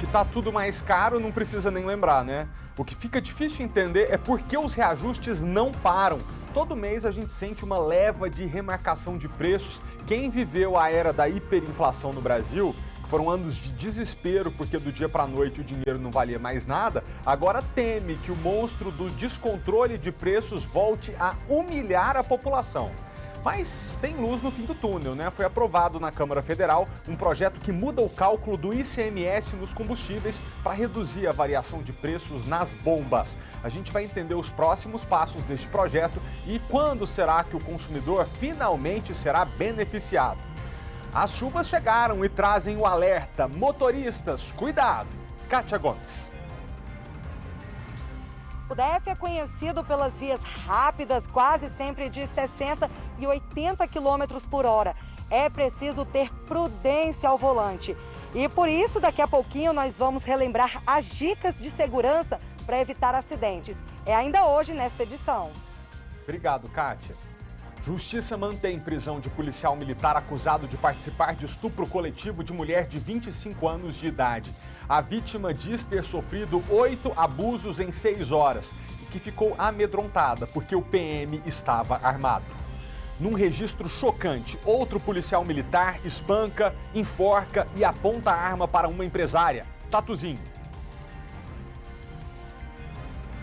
Que tá tudo mais caro, não precisa nem lembrar, né? O que fica difícil entender é por que os reajustes não param. Todo mês a gente sente uma leva de remarcação de preços. Quem viveu a era da hiperinflação no Brasil, que foram anos de desespero porque do dia para a noite o dinheiro não valia mais nada, agora teme que o monstro do descontrole de preços volte a humilhar a população. Mas tem luz no fim do túnel, né? Foi aprovado na Câmara Federal um projeto que muda o cálculo do ICMS nos combustíveis para reduzir a variação de preços nas bombas. A gente vai entender os próximos passos deste projeto e quando será que o consumidor finalmente será beneficiado. As chuvas chegaram e trazem o alerta. Motoristas, cuidado! Kátia Gomes. O DF é conhecido pelas vias rápidas, quase sempre de 60 e 80 km por hora. É preciso ter prudência ao volante. E por isso, daqui a pouquinho, nós vamos relembrar as dicas de segurança para evitar acidentes. É ainda hoje nesta edição. Obrigado, Kátia. Justiça mantém prisão de policial militar acusado de participar de estupro coletivo de mulher de 25 anos de idade. A vítima diz ter sofrido 8 abusos em 6 horas e que ficou amedrontada porque o PM estava armado. Num registro chocante, outro policial militar espanca, enforca e aponta a arma para uma empresária. Tatuzinho.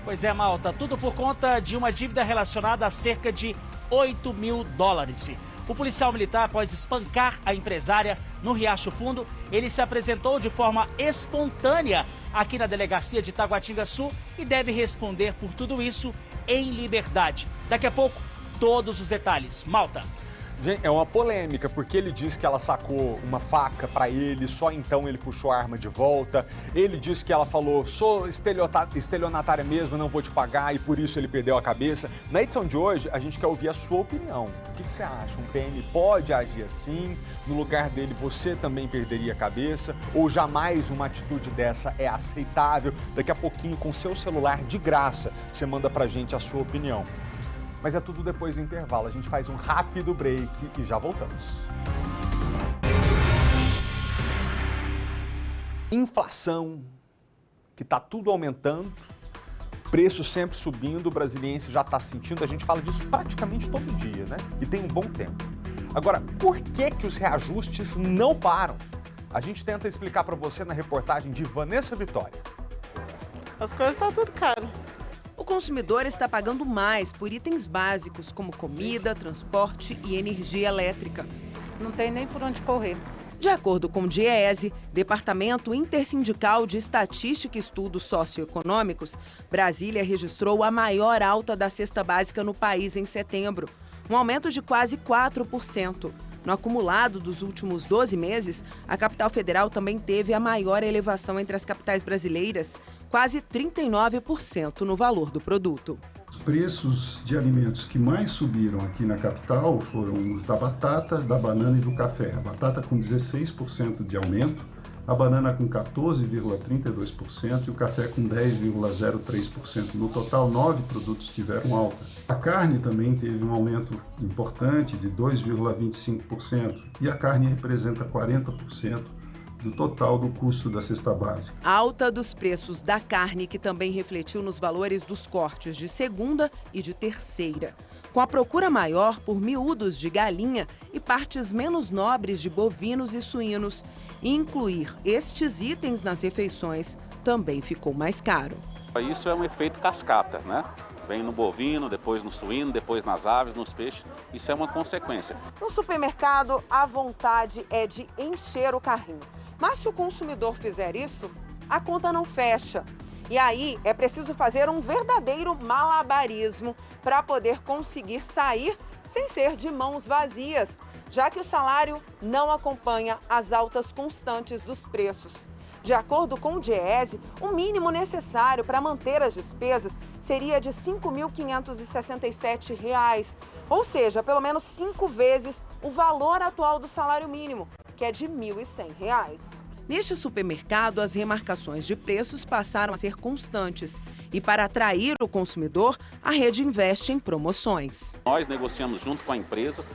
Pois é, Malta, tudo por conta de uma dívida relacionada a cerca de $8 mil. O policial militar, após espancar a empresária no Riacho Fundo, ele se apresentou de forma espontânea aqui na delegacia de Taguatinga Sul e deve responder por tudo isso em liberdade. Daqui a pouco, todos os detalhes. Malta. Gente, é uma polêmica, porque ele diz que ela sacou uma faca para ele, só então ele puxou a arma de volta. Ele diz que ela falou, sou estelionatária mesmo, não vou te pagar, e por isso ele perdeu a cabeça. Na edição de hoje, a gente quer ouvir a sua opinião. O que você acha? Um PM pode agir assim? No lugar dele, você também perderia a cabeça? Ou jamais uma atitude dessa é aceitável? Daqui a pouquinho, com seu celular de graça, você manda pra gente a sua opinião. Mas é tudo depois do intervalo. A gente faz um rápido break e já voltamos. Inflação, que está tudo aumentando, preço sempre subindo, o brasiliense já está sentindo, a gente fala disso praticamente todo dia, né? E tem um bom tempo. Agora, por que os reajustes não param? A gente tenta explicar para você na reportagem de Vanessa Vitória. As coisas estão tudo caro. O consumidor está pagando mais por itens básicos como comida, transporte e energia elétrica. Não tem nem por onde correr. De acordo com o DIEESE, Departamento Intersindical de Estatística e Estudos Socioeconômicos, Brasília registrou a maior alta da cesta básica no país em setembro, um aumento de quase 4%. No acumulado dos últimos 12 meses, a capital federal também teve a maior elevação entre as capitais brasileiras, quase 39% no valor do produto. Os preços de alimentos que mais subiram aqui na capital foram os da batata, da banana e do café. A batata com 16% de aumento, a banana com 14,32% e o café com 10,03%. No total, 9 produtos tiveram alta. A carne também teve um aumento importante de 2,25% e a carne representa 40% do total do custo da cesta básica. A alta dos preços da carne, que também refletiu nos valores dos cortes de segunda e de terceira. Com a procura maior por miúdos de galinha e partes menos nobres de bovinos e suínos, incluir estes itens nas refeições também ficou mais caro. Isso é um efeito cascata, né? Vem no bovino, depois no suíno, depois nas aves, nos peixes. Isso é uma consequência. No supermercado, a vontade é de encher o carrinho. Mas se o consumidor fizer isso, a conta não fecha. E aí é preciso fazer um verdadeiro malabarismo para poder conseguir sair sem ser de mãos vazias, já que o salário não acompanha as altas constantes dos preços. De acordo com o DIEESE, o mínimo necessário para manter as despesas seria de R$ 5.567, ou seja, pelo menos 5 vezes o valor atual do salário mínimo, que é de R$ 1.100. Neste supermercado, as remarcações de preços passaram a ser constantes. E para atrair o consumidor, a rede investe em promoções. Nós negociamos junto com a empresa,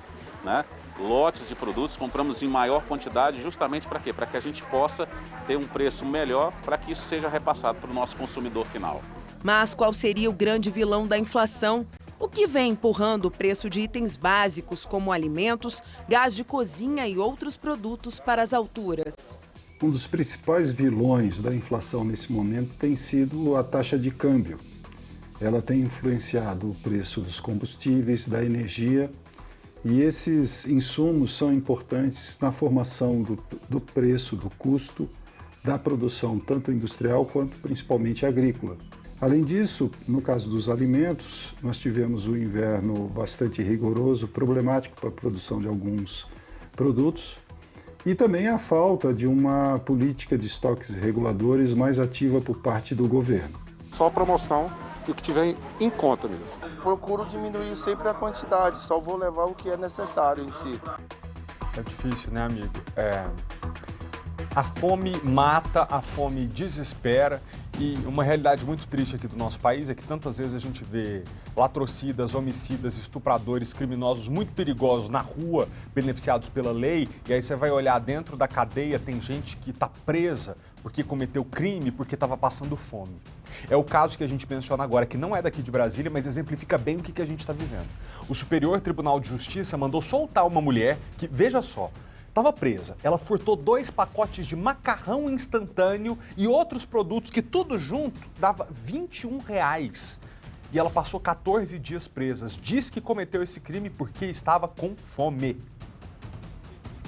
né, lotes de produtos, compramos em maior quantidade justamente para quê? Para que a gente possa ter um preço melhor para que isso seja repassado para o nosso consumidor final. Mas qual seria o grande vilão da inflação? O que vem empurrando o preço de itens básicos como alimentos, gás de cozinha e outros produtos para as alturas? Um dos principais vilões da inflação nesse momento tem sido a taxa de câmbio. Ela tem influenciado o preço dos combustíveis, da energia, e esses insumos são importantes na formação do preço, do custo da produção, tanto industrial quanto principalmente agrícola. Além disso, no caso dos alimentos, nós tivemos um inverno bastante rigoroso, problemático para a produção de alguns produtos, e também a falta de uma política de estoques reguladores mais ativa por parte do governo. Só promoção e o que tiver em conta mesmo. Procuro diminuir sempre a quantidade, só vou levar o que é necessário em si. É difícil, né, amigo? A fome mata, a fome desespera. E uma realidade muito triste aqui do nosso país é que tantas vezes a gente vê latrocidas, homicidas, estupradores, criminosos muito perigosos na rua, beneficiados pela lei, e aí você vai olhar dentro da cadeia, tem gente que está presa porque cometeu crime, porque estava passando fome. É o caso que a gente menciona agora, que não é daqui de Brasília, mas exemplifica bem o que a gente está vivendo. O Superior Tribunal de Justiça mandou soltar uma mulher que, veja só, estava presa. Ela furtou 2 pacotes de macarrão instantâneo e outros produtos que tudo junto dava R$21. E ela passou 14 dias presa. Diz que cometeu esse crime porque estava com fome.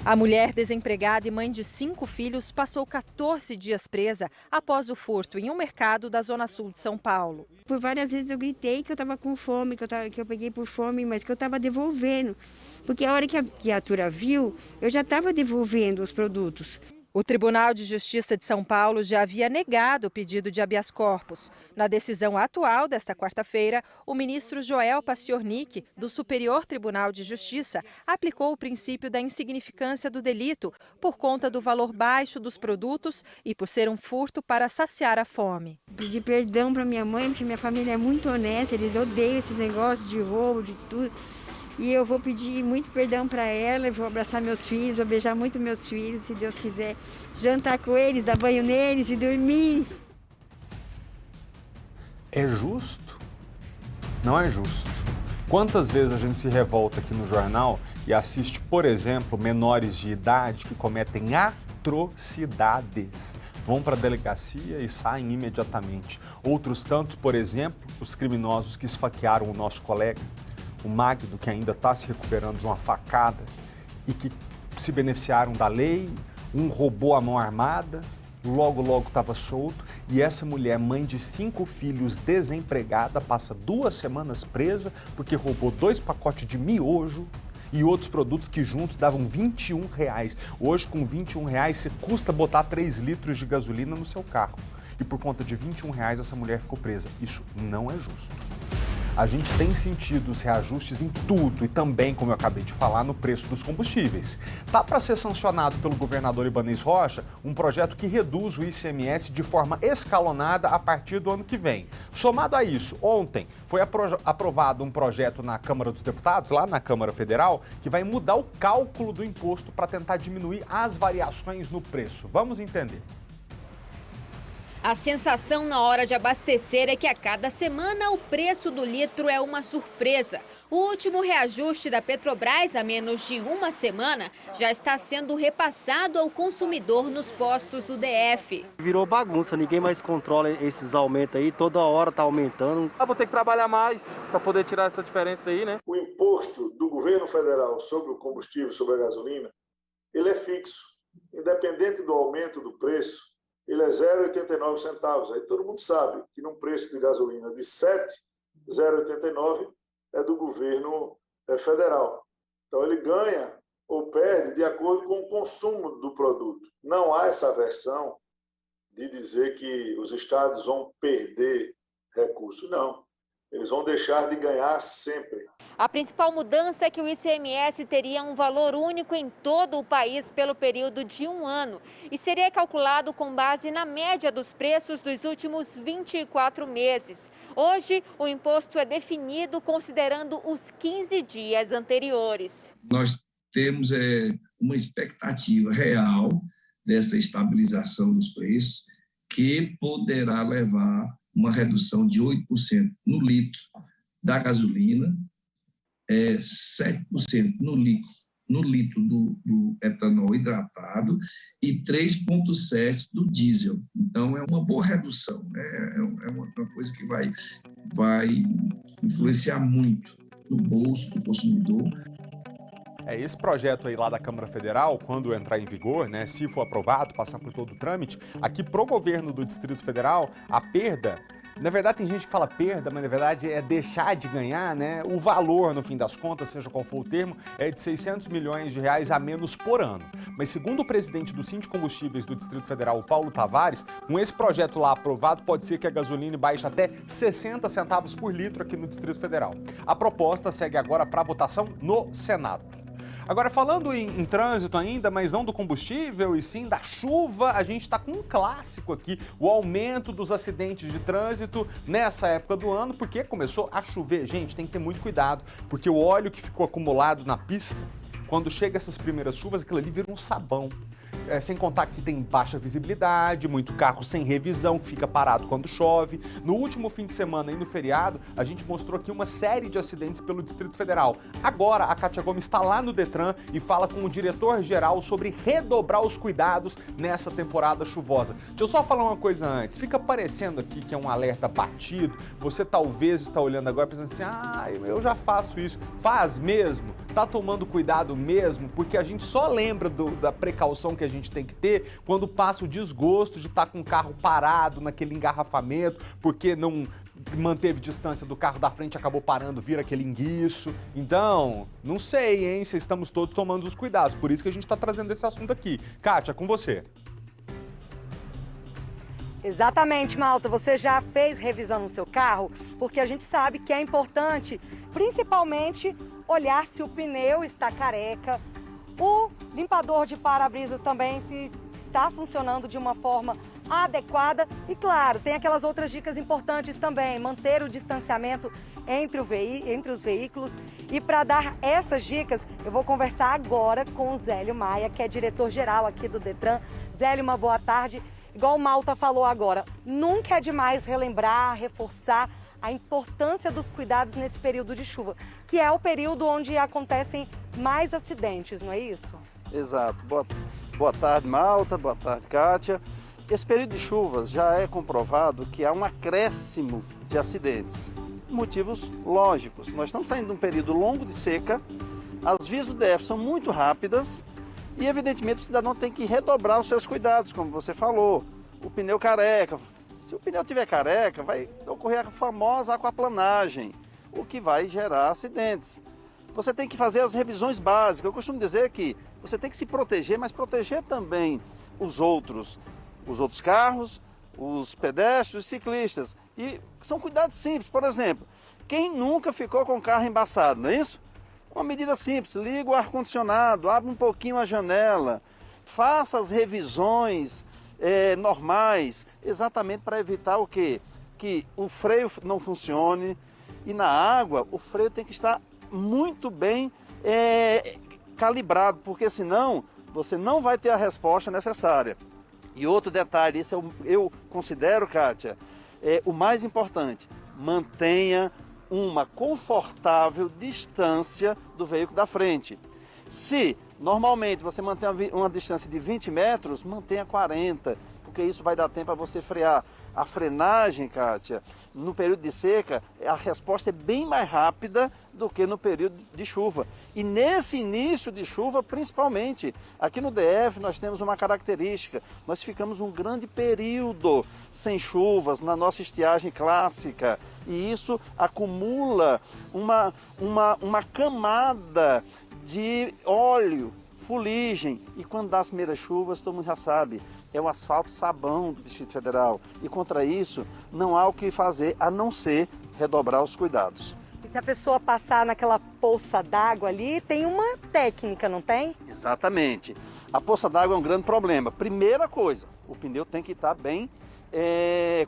A mulher desempregada e mãe de 5 filhos passou 14 dias presa após o furto em um mercado da Zona Sul de São Paulo. Por várias vezes eu gritei que eu estava com fome, que eu peguei por fome, mas que eu estava devolvendo. Porque a hora que a viatura viu, eu já estava devolvendo os produtos. O Tribunal de Justiça de São Paulo já havia negado o pedido de habeas corpus. Na decisão atual desta quarta-feira, o ministro Joel Paciornik, do Superior Tribunal de Justiça, aplicou o princípio da insignificância do delito por conta do valor baixo dos produtos e por ser um furto para saciar a fome. Pedi perdão para minha mãe, porque minha família é muito honesta, eles odeiam esses negócios de roubo, de tudo. E eu vou pedir muito perdão para ela, eu vou abraçar meus filhos, vou beijar muito meus filhos, se Deus quiser, jantar com eles, dar banho neles e dormir. É justo? Não é justo. Quantas vezes a gente se revolta aqui no jornal e assiste, por exemplo, menores de idade que cometem atrocidades, vão para a delegacia e saem imediatamente. Outros tantos, por exemplo, os criminosos que esfaquearam o nosso colega, o Magno, que ainda está se recuperando de uma facada e que se beneficiaram da lei, um roubou a mão armada, logo estava solto, e essa mulher, mãe de 5 filhos, desempregada, passa 2 semanas presa porque roubou 2 pacotes de miojo e outros produtos que juntos davam R$21. Hoje, com R$21, você custa botar 3 litros de gasolina no seu carro. E por conta de R$21, essa mulher ficou presa. Isso não é justo. A gente tem sentido os reajustes em tudo e também, como eu acabei de falar, no preço dos combustíveis. Tá para ser sancionado pelo governador Ibanez Rocha um projeto que reduz o ICMS de forma escalonada a partir do ano que vem. Somado a isso, ontem foi aprovado um projeto na Câmara dos Deputados, lá na Câmara Federal, que vai mudar o cálculo do imposto para tentar diminuir as variações no preço. Vamos entender. A sensação na hora de abastecer é que a cada semana o preço do litro é uma surpresa. O último reajuste da Petrobras, há menos de uma semana, já está sendo repassado ao consumidor nos postos do DF. Virou bagunça, ninguém mais controla esses aumentos aí, toda hora está aumentando. Vou ter que trabalhar mais para poder tirar essa diferença aí, né? O imposto do governo federal sobre o combustível, sobre a gasolina, ele é fixo. Independente do aumento do preço, ele é 0,89 centavos. Aí todo mundo sabe que num preço de gasolina de 7,089 é do governo federal. Então ele ganha ou perde de acordo com o consumo do produto. Não há essa versão de dizer que os estados vão perder recursos. Não. Eles vão deixar de ganhar sempre. A principal mudança é que o ICMS teria um valor único em todo o país pelo período de 1 ano e seria calculado com base na média dos preços dos últimos 24 meses. Hoje, o imposto é definido considerando os 15 dias anteriores. Nós temos uma expectativa real dessa estabilização dos preços, que poderá levar uma redução de 8% no litro da gasolina, 7% no litro do etanol hidratado e 3,7% do diesel. Então, é uma boa redução, né? É uma coisa que vai influenciar muito no bolso do consumidor. Esse projeto aí lá da Câmara Federal, quando entrar em vigor, né, se for aprovado, passar por todo o trâmite, aqui pro governo do Distrito Federal, a perda, na verdade tem gente que fala perda, mas na verdade é deixar de ganhar, né, o valor, no fim das contas, seja qual for o termo, é de 600 milhões de reais a menos por ano. Mas segundo o presidente do Sindcombustíveis do Distrito Federal, Paulo Tavares, com esse projeto lá aprovado, pode ser que a gasolina baixe até 60 centavos por litro aqui no Distrito Federal. A proposta segue agora para votação no Senado. Agora, falando em trânsito ainda, mas não do combustível e sim da chuva, a gente está com um clássico aqui, o aumento dos acidentes de trânsito nessa época do ano, porque começou a chover. Gente, tem que ter muito cuidado, porque o óleo que ficou acumulado na pista, quando chega essas primeiras chuvas, aquilo ali vira um sabão. Sem contar que tem baixa visibilidade, muito carro sem revisão, que fica parado quando chove. No último fim de semana e no feriado, a gente mostrou aqui uma série de acidentes pelo Distrito Federal. Agora, a Kátia Gomes está lá no Detran e fala com o diretor-geral sobre redobrar os cuidados nessa temporada chuvosa. Deixa eu só falar uma coisa antes. Fica parecendo aqui que é um alerta batido. Você talvez está olhando agora pensando assim, eu já faço isso. Faz mesmo? Tá tomando cuidado mesmo? Porque a gente só lembra da precaução que a gente tem que ter quando passa o desgosto de estar com o carro parado naquele engarrafamento, porque não manteve distância do carro da frente, acabou parando, vira aquele enguiço. Então, não sei, hein, se estamos todos tomando os cuidados. Por isso que a gente está trazendo esse assunto aqui. Kátia, com você. Exatamente, Malta. Você já fez revisão no seu carro? Porque a gente sabe que é importante, principalmente, olhar se o pneu está careca, o limpador de para-brisas também se está funcionando de uma forma adequada. E claro, tem aquelas outras dicas importantes também, manter o distanciamento entre os veículos. E para dar essas dicas, eu vou conversar agora com o Zélio Maia, que é diretor-geral aqui do Detran. Zélio, uma boa tarde. Igual o Malta falou agora, nunca é demais relembrar, reforçar a importância dos cuidados nesse período de chuva, que é o período onde acontecem mais acidentes, não é isso? Exato. Boa tarde, Malta. Boa tarde, Kátia. Esse período de chuvas já é comprovado que há um acréscimo de acidentes. Motivos lógicos. Nós estamos saindo de um período longo de seca, as vias do DF são muito rápidas e, evidentemente, o cidadão tem que redobrar os seus cuidados, como você falou. O pneu careca. Se o pneu estiver careca, vai ocorrer a famosa aquaplanagem, o que vai gerar acidentes. Você tem que fazer as revisões básicas. Eu costumo dizer que você tem que se proteger, mas proteger também os outros carros, os pedestres, os ciclistas. E são cuidados simples. Por exemplo, quem nunca ficou com o carro embaçado, não é isso? Uma medida simples, liga o ar-condicionado, abre um pouquinho a janela, faça as revisões normais, exatamente para evitar o quê? Que o freio não funcione. E na água, o freio tem que estar muito bem calibrado, porque senão você não vai ter a resposta necessária. E outro detalhe, esse eu considero, Kátia, o mais importante: mantenha uma confortável distância do veículo da frente. Se normalmente você mantém uma distância de 20 metros, mantenha 40, porque isso vai dar tempo para você frear. A frenagem, Kátia, no período de seca, a resposta é bem mais rápida do que no período de chuva. E nesse início de chuva, principalmente, aqui no DF nós temos uma característica: nós ficamos um grande período sem chuvas na nossa estiagem clássica. E isso acumula uma camada de óleo, fuligem. E quando dá as primeiras chuvas, todo mundo já sabe, é o asfalto sabão do Distrito Federal. E contra isso, não há o que fazer a não ser redobrar os cuidados. E se a pessoa passar naquela poça d'água ali, tem uma técnica, não tem? Exatamente. A poça d'água é um grande problema. Primeira coisa, o pneu tem que estar bem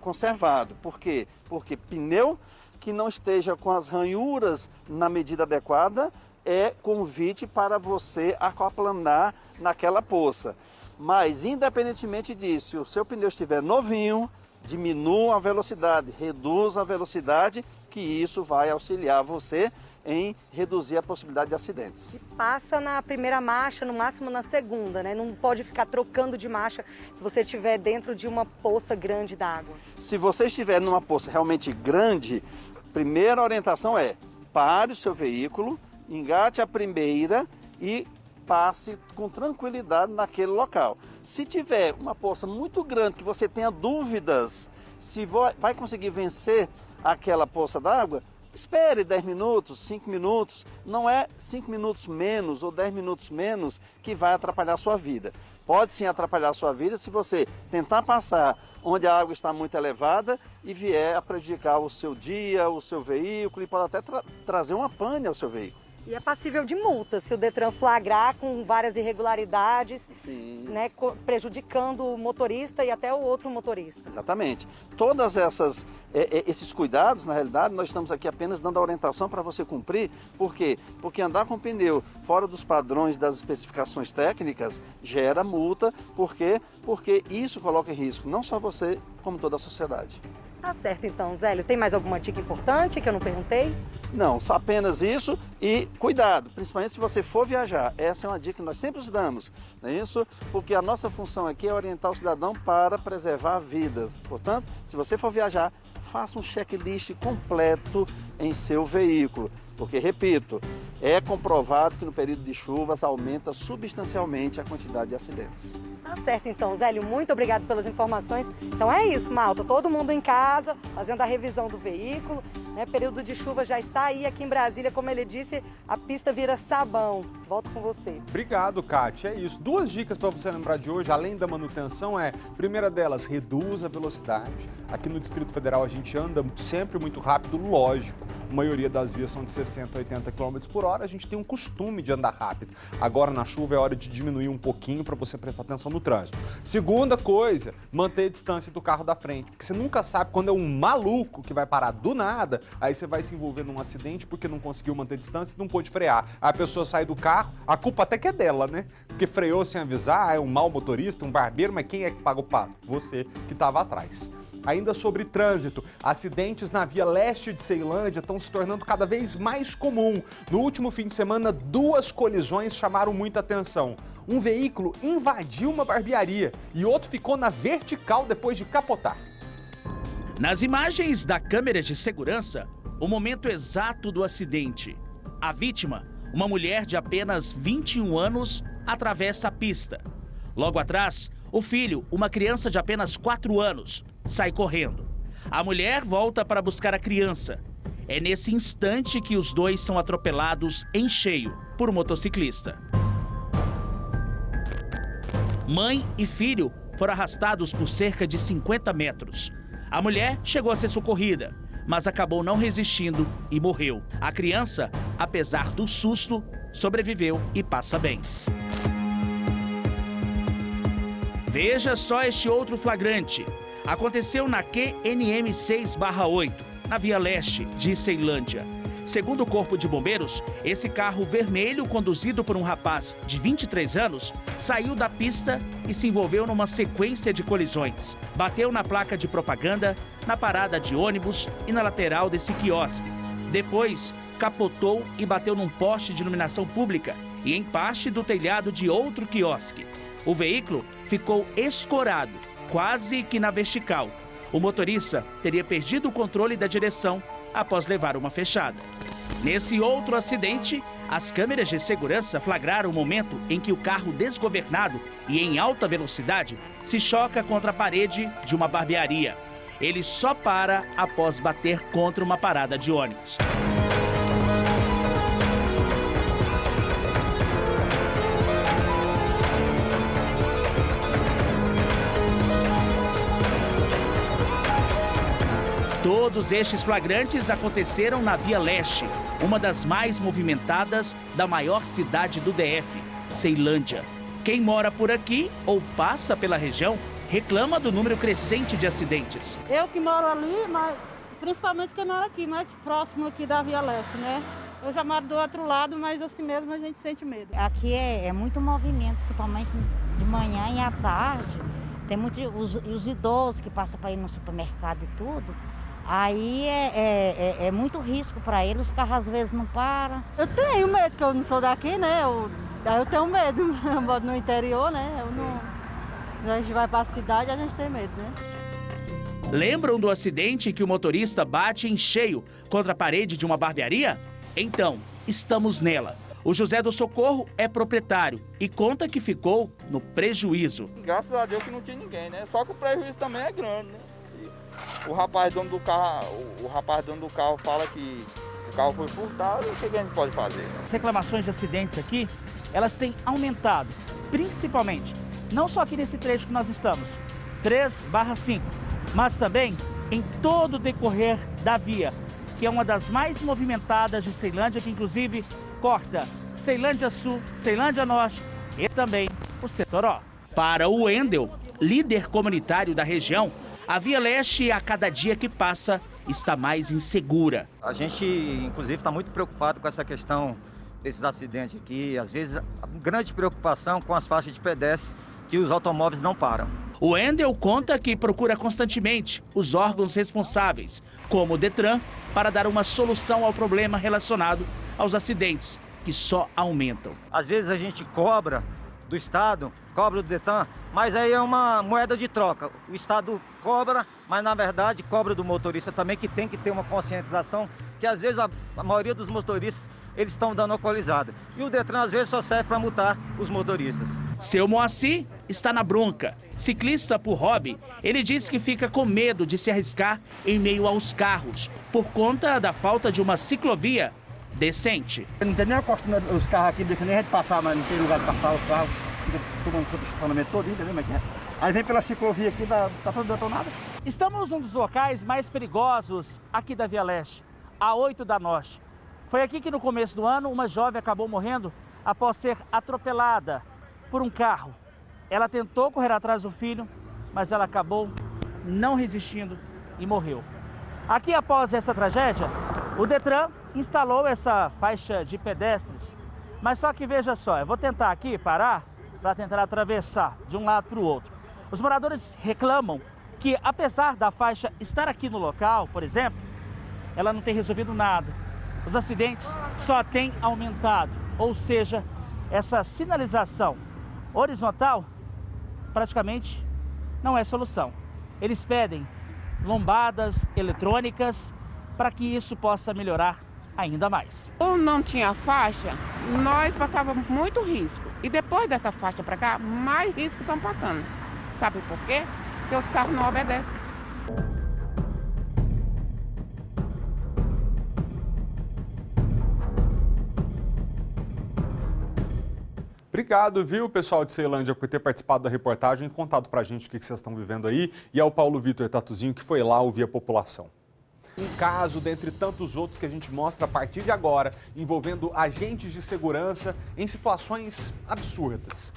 conservado. Por quê? Porque pneu que não esteja com as ranhuras na medida adequada é convite para você aquaplanar naquela poça. Mas, independentemente disso, se o seu pneu estiver novinho, diminua a velocidade, reduz a velocidade, que isso vai auxiliar você em reduzir a possibilidade de acidentes. Passa na primeira marcha, no máximo na segunda, né? Não pode ficar trocando de marcha se você estiver dentro de uma poça grande d'água. Se você estiver numa poça realmente grande, a primeira orientação é: pare o seu veículo, engate a primeira e passe com tranquilidade naquele local. Se tiver uma poça muito grande que você tenha dúvidas se vai conseguir vencer aquela poça d'água, espere 10 minutos, 5 minutos. Não é 5 minutos menos ou 10 minutos menos que vai atrapalhar a sua vida. Pode sim atrapalhar a sua vida se você tentar passar onde a água está muito elevada e vier a prejudicar o seu dia, o seu veículo, e pode até trazer uma pane ao seu veículo. E é passível de multa se o Detran flagrar com várias irregularidades, né, prejudicando o motorista e até o outro motorista. Exatamente. Todas esses cuidados, na realidade, nós estamos aqui apenas dando a orientação para você cumprir. Por quê? Porque andar com pneu fora dos padrões das especificações técnicas gera multa. Por quê? Porque isso coloca em risco não só você, como toda a sociedade. Tá certo então, Zélio. Tem mais alguma dica importante que eu não perguntei? Não, só apenas isso e cuidado, principalmente se você for viajar. Essa é uma dica que nós sempre damos, não é isso? Porque a nossa função aqui é orientar o cidadão para preservar vidas. Portanto, se você for viajar, faça um checklist completo em seu veículo. Porque, repito, é comprovado que no período de chuvas aumenta substancialmente a quantidade de acidentes. Tá certo então, Zélio, muito obrigado pelas informações. Então é isso, malta, todo mundo em casa, fazendo a revisão do veículo, né? Período de chuva já está aí aqui em Brasília, como ele disse, a pista vira sabão. Volto com você. Obrigado, Kátia, é isso. 2 dicas para você lembrar de hoje, além da manutenção, primeira delas, reduza a velocidade. Aqui no Distrito Federal a gente anda sempre muito rápido, lógico. A maioria das vias são de 60 a 80 km por hora, a gente tem um costume de andar rápido. Agora na chuva é hora de diminuir um pouquinho para você prestar atenção no trânsito. Segunda coisa, manter a distância do carro da frente, porque você nunca sabe quando é um maluco que vai parar do nada, aí você vai se envolver num acidente porque não conseguiu manter distância e não pôde frear. Aí a pessoa sai do carro, a culpa até que é dela, né? Porque freou sem avisar, é um mau motorista, um barbeiro, mas quem é que paga o pato? Você que estava atrás. Ainda sobre trânsito, acidentes na via leste de Ceilândia estão se tornando cada vez mais comum. No último fim de semana, 2 colisões chamaram muita atenção. Um veículo invadiu uma barbearia e outro ficou na vertical depois de capotar. Nas imagens da câmera de segurança, o momento exato do acidente. A vítima, uma mulher de apenas 21 anos, atravessa a pista. Logo atrás, o filho, uma criança de apenas 4 anos, sai correndo. A mulher volta para buscar a criança. É nesse instante que os dois são atropelados em cheio por um motociclista. Mãe e filho foram arrastados por cerca de 50 metros. A mulher chegou a ser socorrida, mas acabou não resistindo e morreu. A criança, apesar do susto, sobreviveu e passa bem. Veja só este outro flagrante. Aconteceu na QNM 6/8, na Via Leste de Ceilândia. Segundo o Corpo de Bombeiros, esse carro vermelho, conduzido por um rapaz de 23 anos, saiu da pista e se envolveu numa sequência de colisões. Bateu na placa de propaganda, na parada de ônibus e na lateral desse quiosque. Depois, capotou e bateu num poste de iluminação pública e em parte do telhado de outro quiosque. O veículo ficou escorado, quase que na vertical. O motorista teria perdido o controle da direção após levar uma fechada. Nesse outro acidente, as câmeras de segurança flagraram o momento em que o carro desgovernado e em alta velocidade se choca contra a parede de uma barbearia. Ele só para após bater contra uma parada de ônibus. Todos estes flagrantes aconteceram na Via Leste, uma das mais movimentadas da maior cidade do DF, Ceilândia. Quem mora por aqui ou passa pela região reclama do número crescente de acidentes. Eu que moro ali, mas principalmente quem mora aqui, mais próximo aqui da Via Leste, né? Eu já moro do outro lado, mas assim mesmo a gente sente medo. Aqui é muito movimento, principalmente de manhã e à tarde. Tem os idosos que passam para ir no supermercado e tudo. Aí é muito risco para eles, os carros às vezes não param. Eu tenho medo, que eu não sou daqui, né? Daí eu tenho medo, eu moro no interior, né? A gente vai para a cidade, a gente tem medo, né? Lembram do acidente que o motorista bate em cheio contra a parede de uma barbearia? Então, estamos nela. O José do Socorro é proprietário e conta que ficou no prejuízo. Graças a Deus que não tinha ninguém, né? Só que o prejuízo também é grande, né? O rapaz dono do carro fala que o carro foi furtado, o que a gente pode fazer? As reclamações de acidentes aqui, elas têm aumentado, principalmente, não só aqui nesse trecho que nós estamos, 3/5, mas também em todo o decorrer da via, que é uma das mais movimentadas de Ceilândia, que inclusive corta Ceilândia Sul, Ceilândia Norte e também o Setoró. Para o Wendel, líder comunitário da região, a Via Leste, a cada dia que passa, está mais insegura. A gente, inclusive, está muito preocupado com essa questão desses acidentes aqui. Às vezes, a grande preocupação com as faixas de pedestres, que os automóveis não param. O Wendel conta que procura constantemente os órgãos responsáveis, como o Detran, para dar uma solução ao problema relacionado aos acidentes, que só aumentam. Às vezes a gente cobra do Estado, cobra do Detran, mas aí é uma moeda de troca. O Estado cobra, mas na verdade cobra do motorista também, que tem que ter uma conscientização, que às vezes a maioria dos motoristas, eles estão dando alcoolizada. E o Detran às vezes só serve para multar os motoristas. Seu Moacir está na bronca. Ciclista por hobby, ele diz que fica com medo de se arriscar em meio aos carros, por conta da falta de uma ciclovia decente. Não tem nem acostando os carros aqui, deixa nem a gente passar, mas não tem lugar de passar os carros. Todo o estacionamento todo, entendeu como é que é? Aí vem pela ciclovia aqui, tá tudo detonado. Estamos num dos locais mais perigosos aqui da Via Leste, a 8 da Norte. Foi aqui que no começo do ano uma jovem acabou morrendo após ser atropelada por um carro. Ela tentou correr atrás do filho, mas ela acabou não resistindo e morreu. Aqui, após essa tragédia, o Detran instalou essa faixa de pedestres. Mas só que veja só, eu vou tentar aqui parar para tentar atravessar de um lado para o outro. Os moradores reclamam que, apesar da faixa estar aqui no local, por exemplo, ela não tem resolvido nada. Os acidentes só têm aumentado, ou seja, essa sinalização horizontal praticamente não é solução. Eles pedem lombadas eletrônicas para que isso possa melhorar ainda mais. Ou não tinha faixa, nós passávamos muito risco. E depois dessa faixa para cá, mais risco estão passando. Sabe por quê? Porque os carros não obedecem. Obrigado, viu, pessoal de Ceilândia, por ter participado da reportagem e contado pra gente o que vocês estão vivendo aí. E ao Paulo Vitor Tatuzinho, que foi lá ouvir a população. Um caso, dentre tantos outros que a gente mostra a partir de agora, envolvendo agentes de segurança em situações absurdas.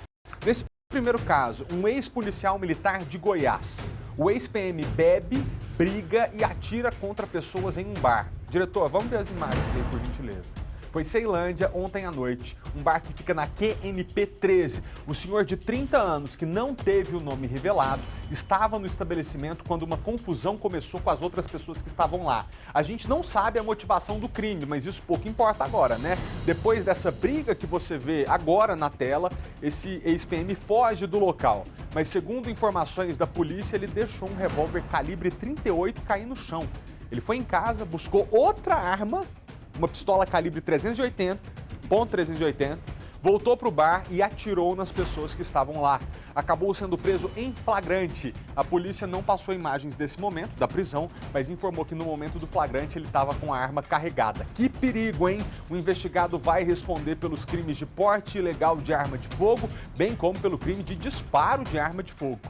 Nesse primeiro caso, um ex-policial militar de Goiás. O ex-PM bebe, briga e atira contra pessoas em um bar. Diretor, vamos ver as imagens aí, por gentileza. Foi Ceilândia ontem à noite, um bar que fica na QNP 13. O senhor de 30 anos, que não teve o nome revelado, estava no estabelecimento quando uma confusão começou com as outras pessoas que estavam lá. A gente não sabe a motivação do crime, mas isso pouco importa agora, né? Depois dessa briga que você vê agora na tela, esse ex-PM foge do local. Mas segundo informações da polícia, ele deixou um revólver calibre 38 cair no chão. Ele foi em casa, buscou outra arma, uma pistola calibre .380, voltou para o bar e atirou nas pessoas que estavam lá. Acabou sendo preso em flagrante. A polícia não passou imagens desse momento, da prisão, mas informou que no momento do flagrante ele estava com a arma carregada. Que perigo, hein? O investigado vai responder pelos crimes de porte ilegal de arma de fogo, bem como pelo crime de disparo de arma de fogo.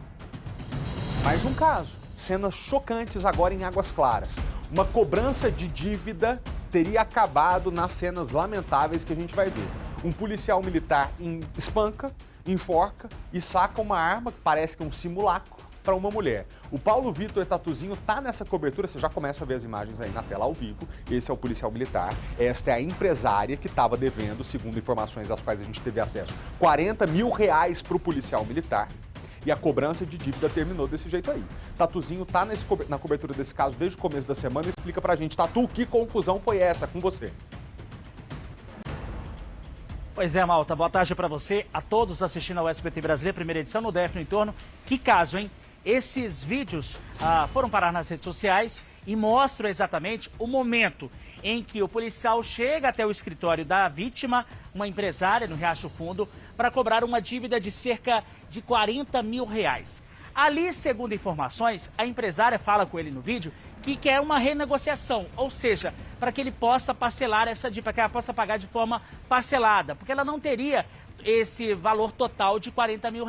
Mais um caso. Cenas chocantes agora em Águas Claras. Uma cobrança de dívida teria acabado nas cenas lamentáveis que a gente vai ver. Um policial militar espanca, enforca e saca uma arma, que parece que é um simulacro, para uma mulher. O Paulo Vitor Tatuzinho tá nessa cobertura, você já começa a ver as imagens aí na tela ao vivo. Esse é o policial militar, esta é a empresária que estava devendo, segundo informações às quais a gente teve acesso, R$40 mil para o policial militar. E a cobrança de dívida terminou desse jeito aí. Tatuzinho tá na cobertura desse caso desde o começo da semana e explica pra gente. Tatu, que confusão foi essa com você? Pois é, Malta, boa tarde para você, a todos assistindo ao SBT Brasileiro, primeira edição no DF no Entorno. Que caso, hein? Esses vídeos foram parar nas redes sociais e mostram exatamente o momento em que o policial chega até o escritório da vítima, uma empresária no Riacho Fundo, para cobrar uma dívida de cerca de R$40 mil. Ali, segundo informações, a empresária fala com ele no vídeo que quer uma renegociação, ou seja, para que ele possa parcelar essa dívida, para que ela possa pagar de forma parcelada, porque ela não teria esse valor total de R$40 mil.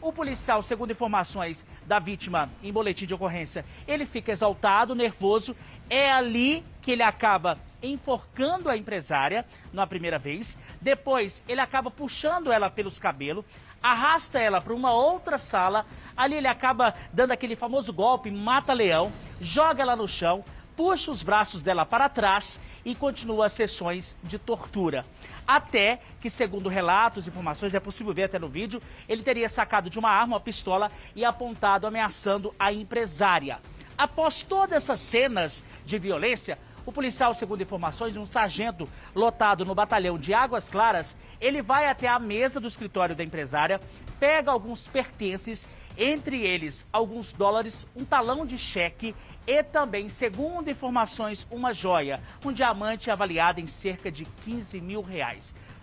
O policial, segundo informações da vítima em boletim de ocorrência, ele fica exaltado, nervoso. É ali que ele acaba enforcando a empresária na primeira vez. Depois, ele acaba puxando ela pelos cabelos, arrasta ela para uma outra sala. Ali ele acaba dando aquele famoso golpe mata-leão, joga ela no chão, puxa os braços dela para trás e continua as sessões de tortura. Até que, segundo relatos e informações, é possível ver até no vídeo, ele teria sacado de uma arma, uma pistola e apontado, ameaçando a empresária. Após todas essas cenas de violência, o policial, segundo informações, um sargento lotado no batalhão de Águas Claras, ele vai até a mesa do escritório da empresária, pega alguns pertences, entre eles alguns dólares, um talão de cheque e também, segundo informações, uma joia, um diamante avaliado em cerca de R$15 mil.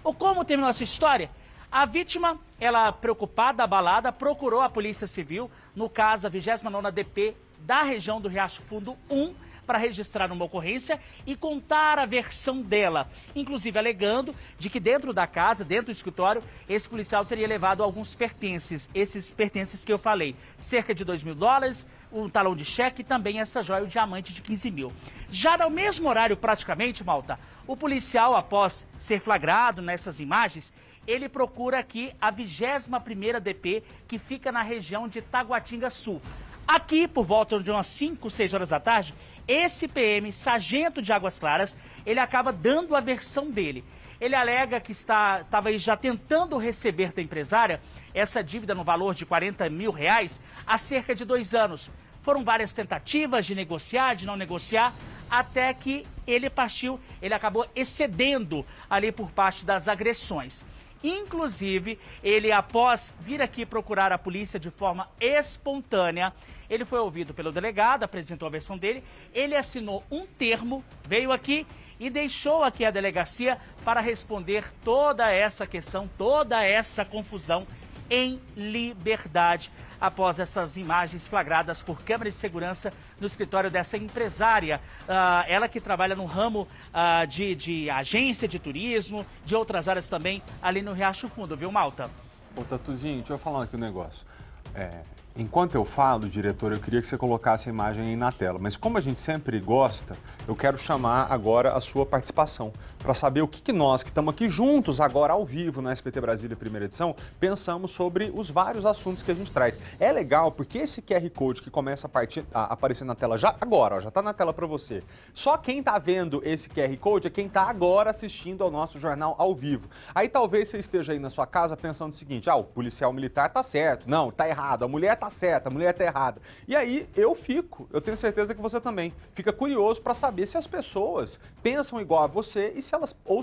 Ou como terminou essa história? A vítima, ela preocupada, abalada, procurou a Polícia Civil, no caso a 29ª DP da região do Riacho Fundo 1, para registrar uma ocorrência e contar a versão dela, inclusive alegando de que dentro da casa, dentro do escritório, esse policial teria levado alguns pertences, esses pertences que eu falei, cerca de R$2 mil, um talão de cheque e também essa joia, o diamante de R$15 mil. Já no mesmo horário, praticamente, Malta, o policial, após ser flagrado nessas imagens, ele procura aqui a 21ª DP, que fica na região de Taguatinga Sul. Aqui, por volta de umas 5, 6 horas da tarde, esse PM, sargento de Águas Claras, ele acaba dando a versão dele. Ele alega que estava já tentando receber da empresária essa dívida no valor de R$40 mil há cerca de 2 anos. Foram várias tentativas de negociar, de não negociar, até que ele partiu, ele acabou excedendo ali por parte das agressões. Inclusive, ele, após vir aqui procurar a polícia de forma espontânea, ele foi ouvido pelo delegado, apresentou a versão dele, ele assinou um termo, veio aqui e deixou aqui a delegacia para responder toda essa questão, toda essa confusão em liberdade, após essas imagens flagradas por câmera de segurança no escritório dessa empresária. Ela que trabalha no ramo de agência de turismo, de outras áreas também, ali no Riacho Fundo, viu, Malta? Ô, Tatuzinho, deixa eu falar aqui um negócio. Enquanto eu falo, diretor, eu queria que você colocasse a imagem aí na tela, mas como a gente sempre gosta, eu quero chamar agora a sua participação, para saber o que nós, que estamos aqui juntos agora ao vivo no SBT Brasília primeira edição, pensamos sobre os vários assuntos que a gente traz. É legal porque esse QR Code que começa a aparecer na tela já agora, ó, já está na tela para você. Só quem está vendo esse QR Code é quem está agora assistindo ao nosso jornal ao vivo. Aí talvez você esteja aí na sua casa pensando o seguinte, o policial militar tá certo, não, tá errado, a mulher tá certa, a mulher tá errada. E aí eu tenho certeza que você também fica curioso para saber se as pessoas pensam igual a você e se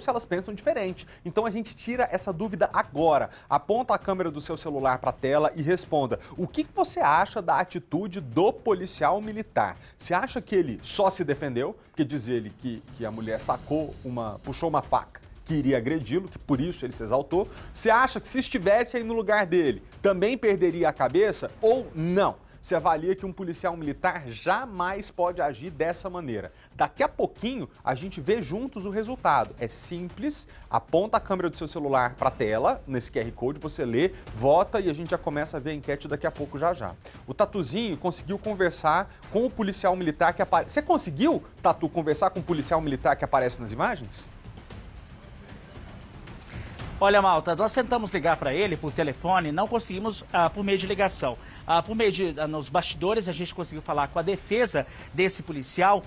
elas pensam diferente. Então a gente tira essa dúvida agora. Aponta a câmera do seu celular para a tela e responda. O que você acha da atitude do policial militar? Você acha que ele só se defendeu? Que diz ele que a mulher puxou uma faca, que iria agredi-lo, que por isso ele se exaltou. Você acha que se estivesse aí no lugar dele, também perderia a cabeça ou não? Você avalia que um policial militar jamais pode agir dessa maneira. Daqui a pouquinho, a gente vê juntos o resultado. É simples, aponta a câmera do seu celular para a tela, nesse QR Code, você lê, vota e a gente já começa a ver a enquete daqui a pouco já. O Tatuzinho conseguiu conversar com o policial militar que aparece. Você conseguiu, Tatu, conversar com o policial militar que aparece nas imagens? Olha, Malta, nós tentamos ligar para ele por telefone, não conseguimos por meio de ligação. Nos bastidores a gente conseguiu falar com a defesa desse policial,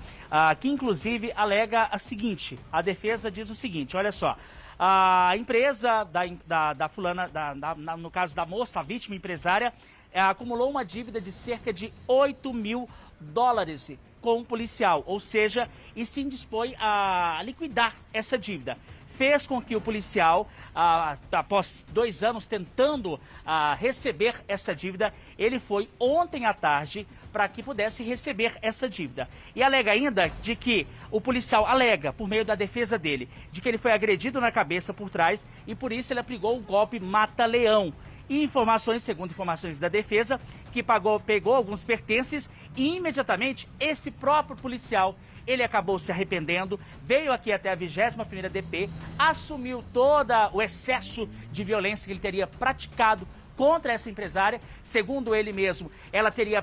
que inclusive alega a seguinte, a defesa diz o seguinte, olha só, a empresa da fulana, no caso da moça, a vítima empresária, acumulou uma dívida de cerca de $8 mil com o policial, ou seja, e se indispõe a liquidar essa dívida. Fez com que o policial, após 2 anos tentando receber essa dívida, ele foi ontem à tarde para que pudesse receber essa dívida. E alega ainda de que o policial alega, por meio da defesa dele, de que ele foi agredido na cabeça por trás e por isso ele aplicou o golpe mata-leão. E segundo informações da defesa, que pegou alguns pertences e imediatamente esse próprio policial, ele acabou se arrependendo, veio aqui até a 21ª DP, assumiu todo o excesso de violência que ele teria praticado contra essa empresária. Segundo ele mesmo, ela teria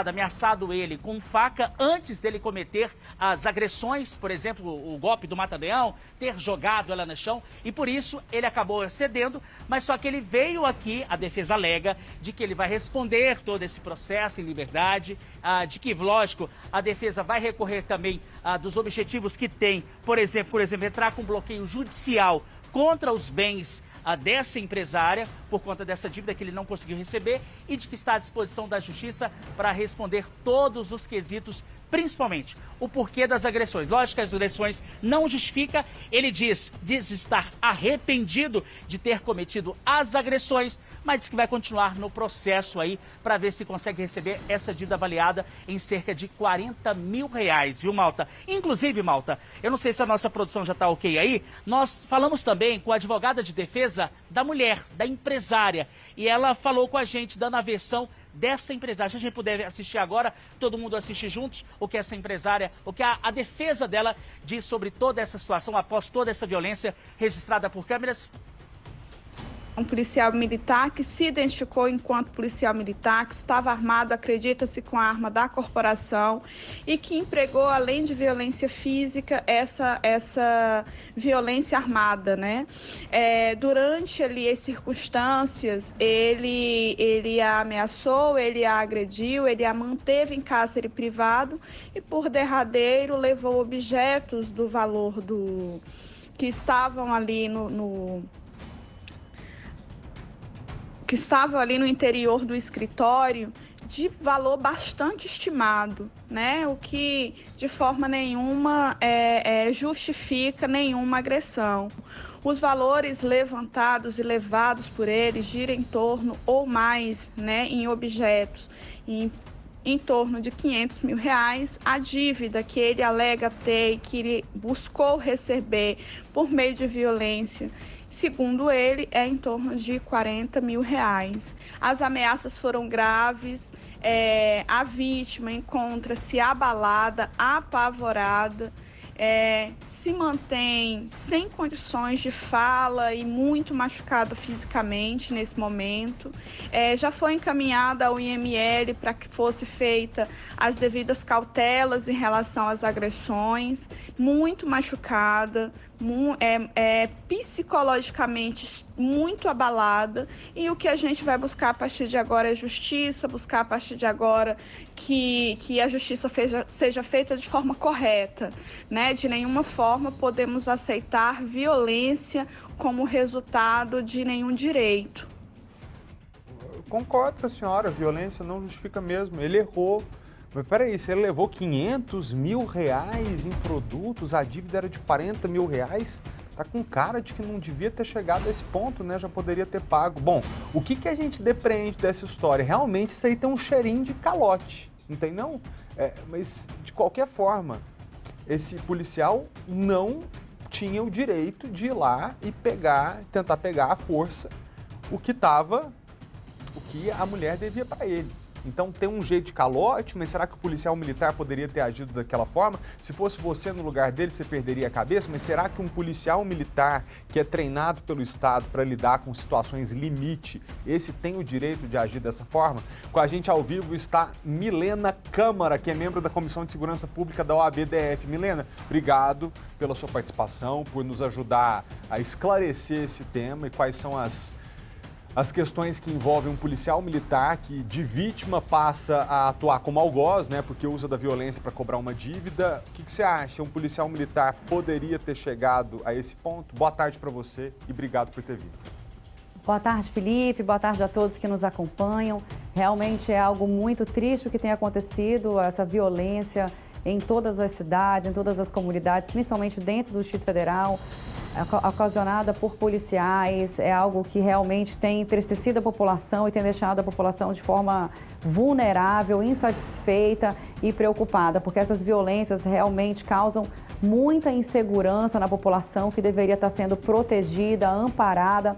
ameaçado ele com faca antes dele cometer as agressões, por exemplo, o golpe do mata-leão, ter jogado ela no chão, e por isso ele acabou cedendo, mas só que ele veio aqui, a defesa alega, de que ele vai responder todo esse processo em liberdade, de que, lógico, a defesa vai recorrer também dos objetivos que tem, por exemplo, entrar com bloqueio judicial contra os bens dessa empresária, por conta dessa dívida que ele não conseguiu receber, e de que está à disposição da Justiça para responder todos os quesitos, principalmente o porquê das agressões. Lógico que as agressões não justifica, ele diz estar arrependido de ter cometido as agressões, mas diz que vai continuar no processo aí para ver se consegue receber essa dívida avaliada em cerca de R$40 mil, viu, Malta? Inclusive, Malta, eu não sei se a nossa produção já está ok aí, nós falamos também com a advogada de defesa da mulher, da empresária, e ela falou com a gente, dando a versão dessa empresária. Se a gente puder assistir agora, todo mundo assistir juntos, o que essa empresária, o que a defesa dela diz sobre toda essa situação, após toda essa violência registrada por câmeras. Um policial militar que se identificou enquanto policial militar, que estava armado, acredita-se, com a arma da corporação e que empregou, além de violência física, essa violência armada, né? Durante ali as circunstâncias, ele a ameaçou, ele a agrediu, ele a manteve em cárcere privado e, por derradeiro, levou objetos do valor que estavam ali que estavam ali no interior do escritório, de valor bastante estimado, né? O que de forma nenhuma justifica nenhuma agressão. Os valores levantados e levados por eles giram em torno ou mais, né, em objetos, em torno de R$500 mil. A dívida que ele alega ter e que ele buscou receber por meio de violência, segundo ele, é em torno de R$40 mil. As ameaças foram graves, a vítima encontra-se abalada, apavorada, se mantém sem condições de fala e muito machucada fisicamente nesse momento. Já foi encaminhada ao IML para que fosse feita as devidas cautelas em relação às agressões, muito machucada, psicologicamente muito abalada, e o que a gente vai buscar a partir de agora é justiça, buscar a partir de agora que a justiça seja feita de forma correta, né? De nenhuma forma podemos aceitar violência como resultado de nenhum direito. Concordo com a senhora, a violência não justifica mesmo, ele errou. Mas peraí, se ele levou R$500 mil em produtos, a dívida era de R$40 mil, tá com cara de que não devia ter chegado a esse ponto, né? Já poderia ter pago. Bom, o que a gente depreende dessa história? Realmente isso aí tem um cheirinho de calote, não tem não? Mas de qualquer forma, esse policial não tinha o direito de ir lá e tentar pegar à força o que a mulher devia para ele. Então tem um jeito de calote, mas será que o policial militar poderia ter agido daquela forma? Se fosse você no lugar dele, você perderia a cabeça? Mas será que um policial militar que é treinado pelo Estado para lidar com situações limite, esse tem o direito de agir dessa forma? Com a gente ao vivo está Milena Câmara, que é membro da Comissão de Segurança Pública da OAB-DF. Milena, obrigado pela sua participação, por nos ajudar a esclarecer esse tema e quais são as questões que envolvem um policial militar que de vítima passa a atuar como algoz, né, porque usa da violência para cobrar uma dívida. O que você acha? Um policial militar poderia ter chegado a esse ponto? Boa tarde para você e obrigado por ter vindo. Boa tarde, Felipe. Boa tarde a todos que nos acompanham. Realmente é algo muito triste o que tem acontecido, essa violência em todas as cidades, em todas as comunidades, principalmente dentro do Distrito Federal, ocasionada por policiais. É algo que realmente tem entristecido a população e tem deixado a população de forma vulnerável, insatisfeita e preocupada, porque essas violências realmente causam muita insegurança na população que deveria estar sendo protegida, amparada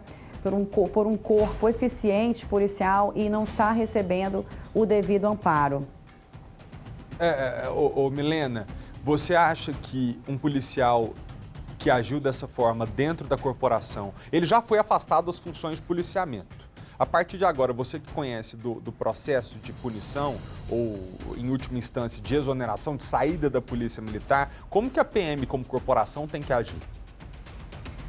por um corpo eficiente policial e não está recebendo o devido amparo. Milena, você acha que um policial que agiu dessa forma dentro da corporação, ele já foi afastado das funções de policiamento? A partir de agora, você que conhece do processo de punição ou, em última instância, de exoneração, de saída da polícia militar, como que a PM, como corporação, tem que agir?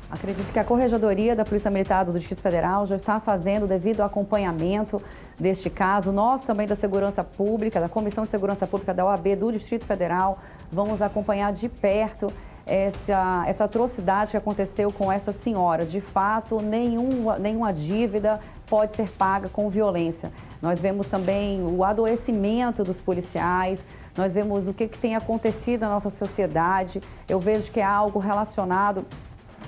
Acredito que a Corregedoria da Polícia Militar do Distrito Federal já está fazendo o devido acompanhamento deste caso. Nós também da Segurança Pública, da Comissão de Segurança Pública da OAB do Distrito Federal, vamos acompanhar de perto essa atrocidade que aconteceu com essa senhora. De fato, nenhuma dívida pode ser paga com violência. Nós vemos também o adoecimento dos policiais, nós vemos o que tem acontecido na nossa sociedade. Eu vejo que é algo relacionado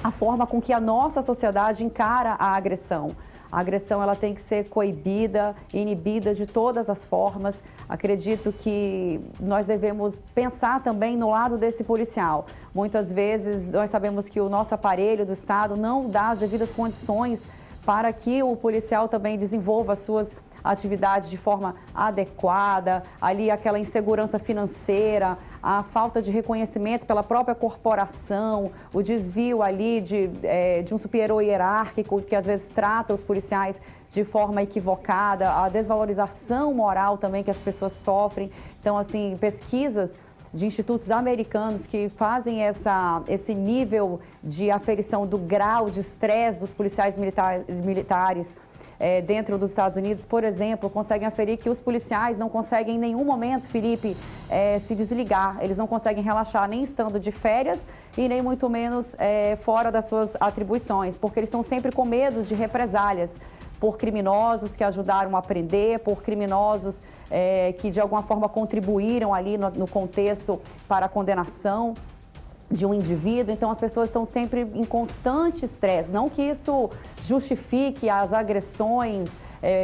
à forma com que a nossa sociedade encara a agressão. A agressão ela tem que ser coibida, inibida de todas as formas. Acredito que nós devemos pensar também no lado desse policial. Muitas vezes nós sabemos que o nosso aparelho do Estado não dá as devidas condições para que o policial também desenvolva as suas atividades de forma adequada, ali aquela insegurança financeira, a falta de reconhecimento pela própria corporação, o desvio ali de um superior hierárquico que às vezes trata os policiais de forma equivocada, a desvalorização moral também que as pessoas sofrem. Então, assim, pesquisas de institutos americanos que fazem esse nível de aferição do grau de estresse dos policiais militares dentro dos Estados Unidos, por exemplo, conseguem aferir que os policiais não conseguem em nenhum momento, Felipe, se desligar. Eles não conseguem relaxar nem estando de férias e nem muito menos fora das suas atribuições, porque eles estão sempre com medo de represálias por criminosos que ajudaram a prender, por criminosos que de alguma forma contribuíram ali no contexto para a condenação de um indivíduo. Então as pessoas estão sempre em constante estresse. Não que isso justifique as agressões,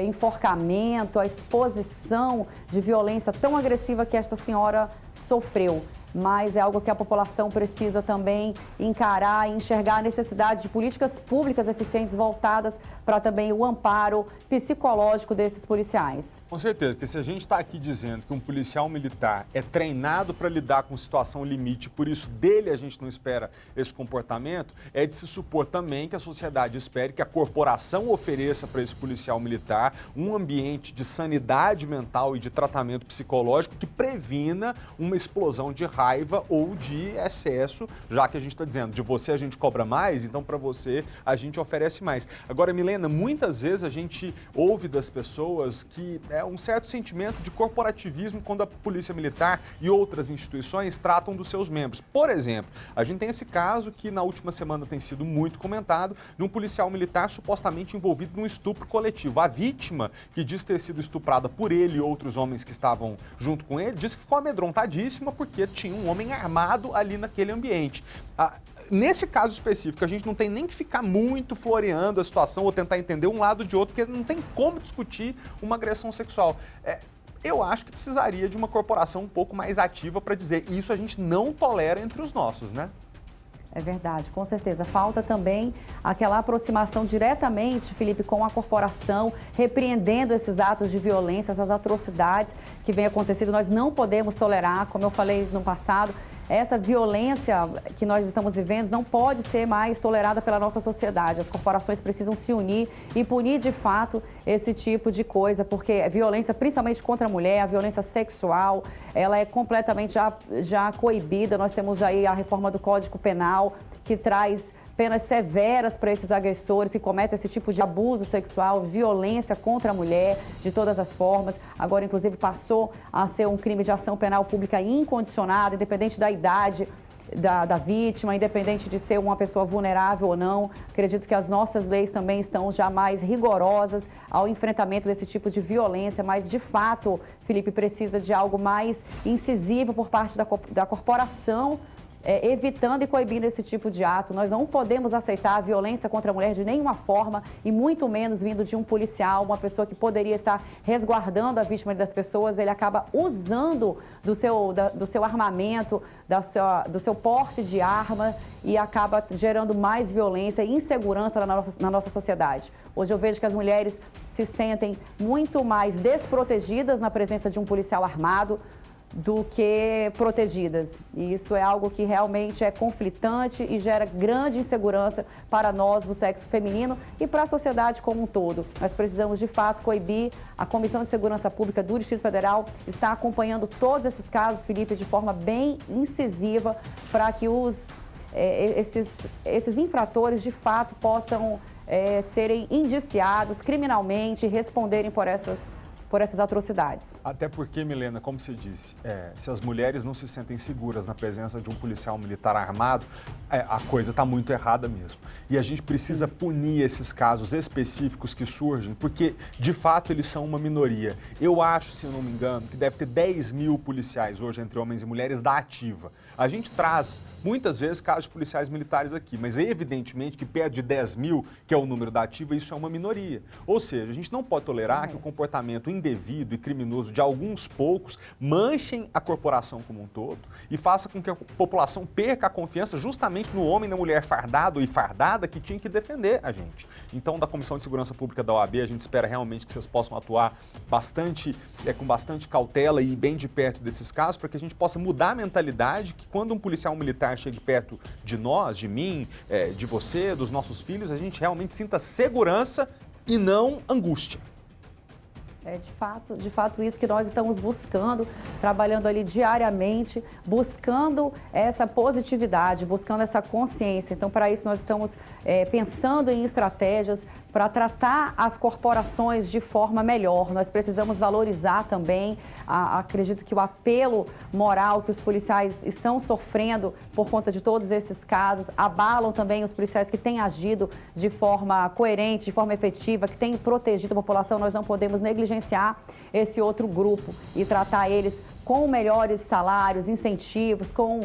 enforcamento, a exposição de violência tão agressiva que esta senhora sofreu, mas é algo que a população precisa também encarar e enxergar a necessidade de políticas públicas eficientes voltadas para também o amparo psicológico desses policiais. Com certeza, porque se a gente está aqui dizendo que um policial militar é treinado para lidar com situação limite, por isso dele a gente não espera esse comportamento, é de se supor também que a sociedade espere que a corporação ofereça para esse policial militar um ambiente de sanidade mental e de tratamento psicológico que previna uma explosão de raiva ou de excesso, já que a gente está dizendo, de você a gente cobra mais, então para você a gente oferece mais. Agora, Milena, muitas vezes a gente ouve das pessoas que um certo sentimento de corporativismo quando a Polícia Militar e outras instituições tratam dos seus membros. Por exemplo, a gente tem esse caso que na última semana tem sido muito comentado, de um policial militar supostamente envolvido num estupro coletivo. A vítima, que diz ter sido estuprada por ele e outros homens que estavam junto com ele, diz que ficou amedrontadíssima porque tinha um homem armado ali naquele ambiente. Nesse caso específico, a gente não tem nem que ficar muito floreando a situação ou tentar entender um lado de outro, porque não tem como discutir uma agressão sexual. Eu acho que precisaria de uma corporação um pouco mais ativa para dizer isso a gente não tolera entre os nossos, né? É verdade, com certeza. Falta também aquela aproximação diretamente, Felipe, com a corporação, repreendendo esses atos de violência, essas atrocidades que vem acontecendo. Nós não podemos tolerar, como eu falei no passado, essa violência que nós estamos vivendo não pode ser mais tolerada pela nossa sociedade. As corporações precisam se unir e punir de fato esse tipo de coisa, porque a violência, principalmente contra a mulher, a violência sexual, ela é completamente já coibida. Nós temos aí a reforma do Código Penal, que traz penas severas para esses agressores que cometem esse tipo de abuso sexual, violência contra a mulher, de todas as formas. Agora, inclusive, passou a ser um crime de ação penal pública incondicionada, independente da idade da vítima, independente de ser uma pessoa vulnerável ou não. Acredito que as nossas leis também estão já mais rigorosas ao enfrentamento desse tipo de violência, mas, de fato, Felipe, precisa de algo mais incisivo por parte da corporação, evitando e coibindo esse tipo de ato. Nós não podemos aceitar a violência contra a mulher de nenhuma forma, e muito menos vindo de um policial, uma pessoa que poderia estar resguardando a vítima das pessoas. Ele acaba usando do seu armamento, do seu porte de arma, e acaba gerando mais violência e insegurança na nossa sociedade. Hoje eu vejo que as mulheres se sentem muito mais desprotegidas na presença de um policial armado do que protegidas. E isso é algo que realmente é conflitante e gera grande insegurança para nós do sexo feminino e para a sociedade como um todo. Nós precisamos, de fato, coibir. A Comissão de Segurança Pública do Distrito Federal está acompanhando todos esses casos, Felipe, de forma bem incisiva, para que esses infratores, de fato, possam serem indiciados criminalmente e responderem por essas atrocidades. Até porque, Milena, como você disse, se as mulheres não se sentem seguras na presença de um policial militar armado, a coisa está muito errada mesmo. E a gente precisa punir esses casos específicos que surgem, porque, de fato, eles são uma minoria. Eu acho, se eu não me engano, que deve ter 10 mil policiais hoje, entre homens e mulheres, da ativa. A gente traz, muitas vezes, casos de policiais militares aqui, mas evidentemente que perto de 10 mil, que é o número da ativa, isso é uma minoria. Ou seja, a gente não pode tolerar que o comportamento indevido e criminoso de alguns poucos manchem a corporação como um todo e faça com que a população perca a confiança justamente no homem e na mulher fardado e fardada que tinha que defender a gente. Então, da Comissão de Segurança Pública da OAB, a gente espera realmente que vocês possam atuar com bastante cautela e bem de perto desses casos, para que a gente possa mudar a mentalidade que quando um policial militar chegue perto de nós, de mim, de você, dos nossos filhos, a gente realmente sinta segurança e não angústia. É de fato isso que nós estamos buscando, trabalhando ali diariamente, buscando essa positividade, buscando essa consciência. Então, para isso, nós estamos pensando em estratégias para tratar as corporações de forma melhor. Nós precisamos valorizar também, acredito que o apelo moral que os policiais estão sofrendo por conta de todos esses casos, abalam também os policiais que têm agido de forma coerente, de forma efetiva, que têm protegido a população. Nós não podemos negligenciar esse outro grupo e tratar eles com melhores salários, incentivos, com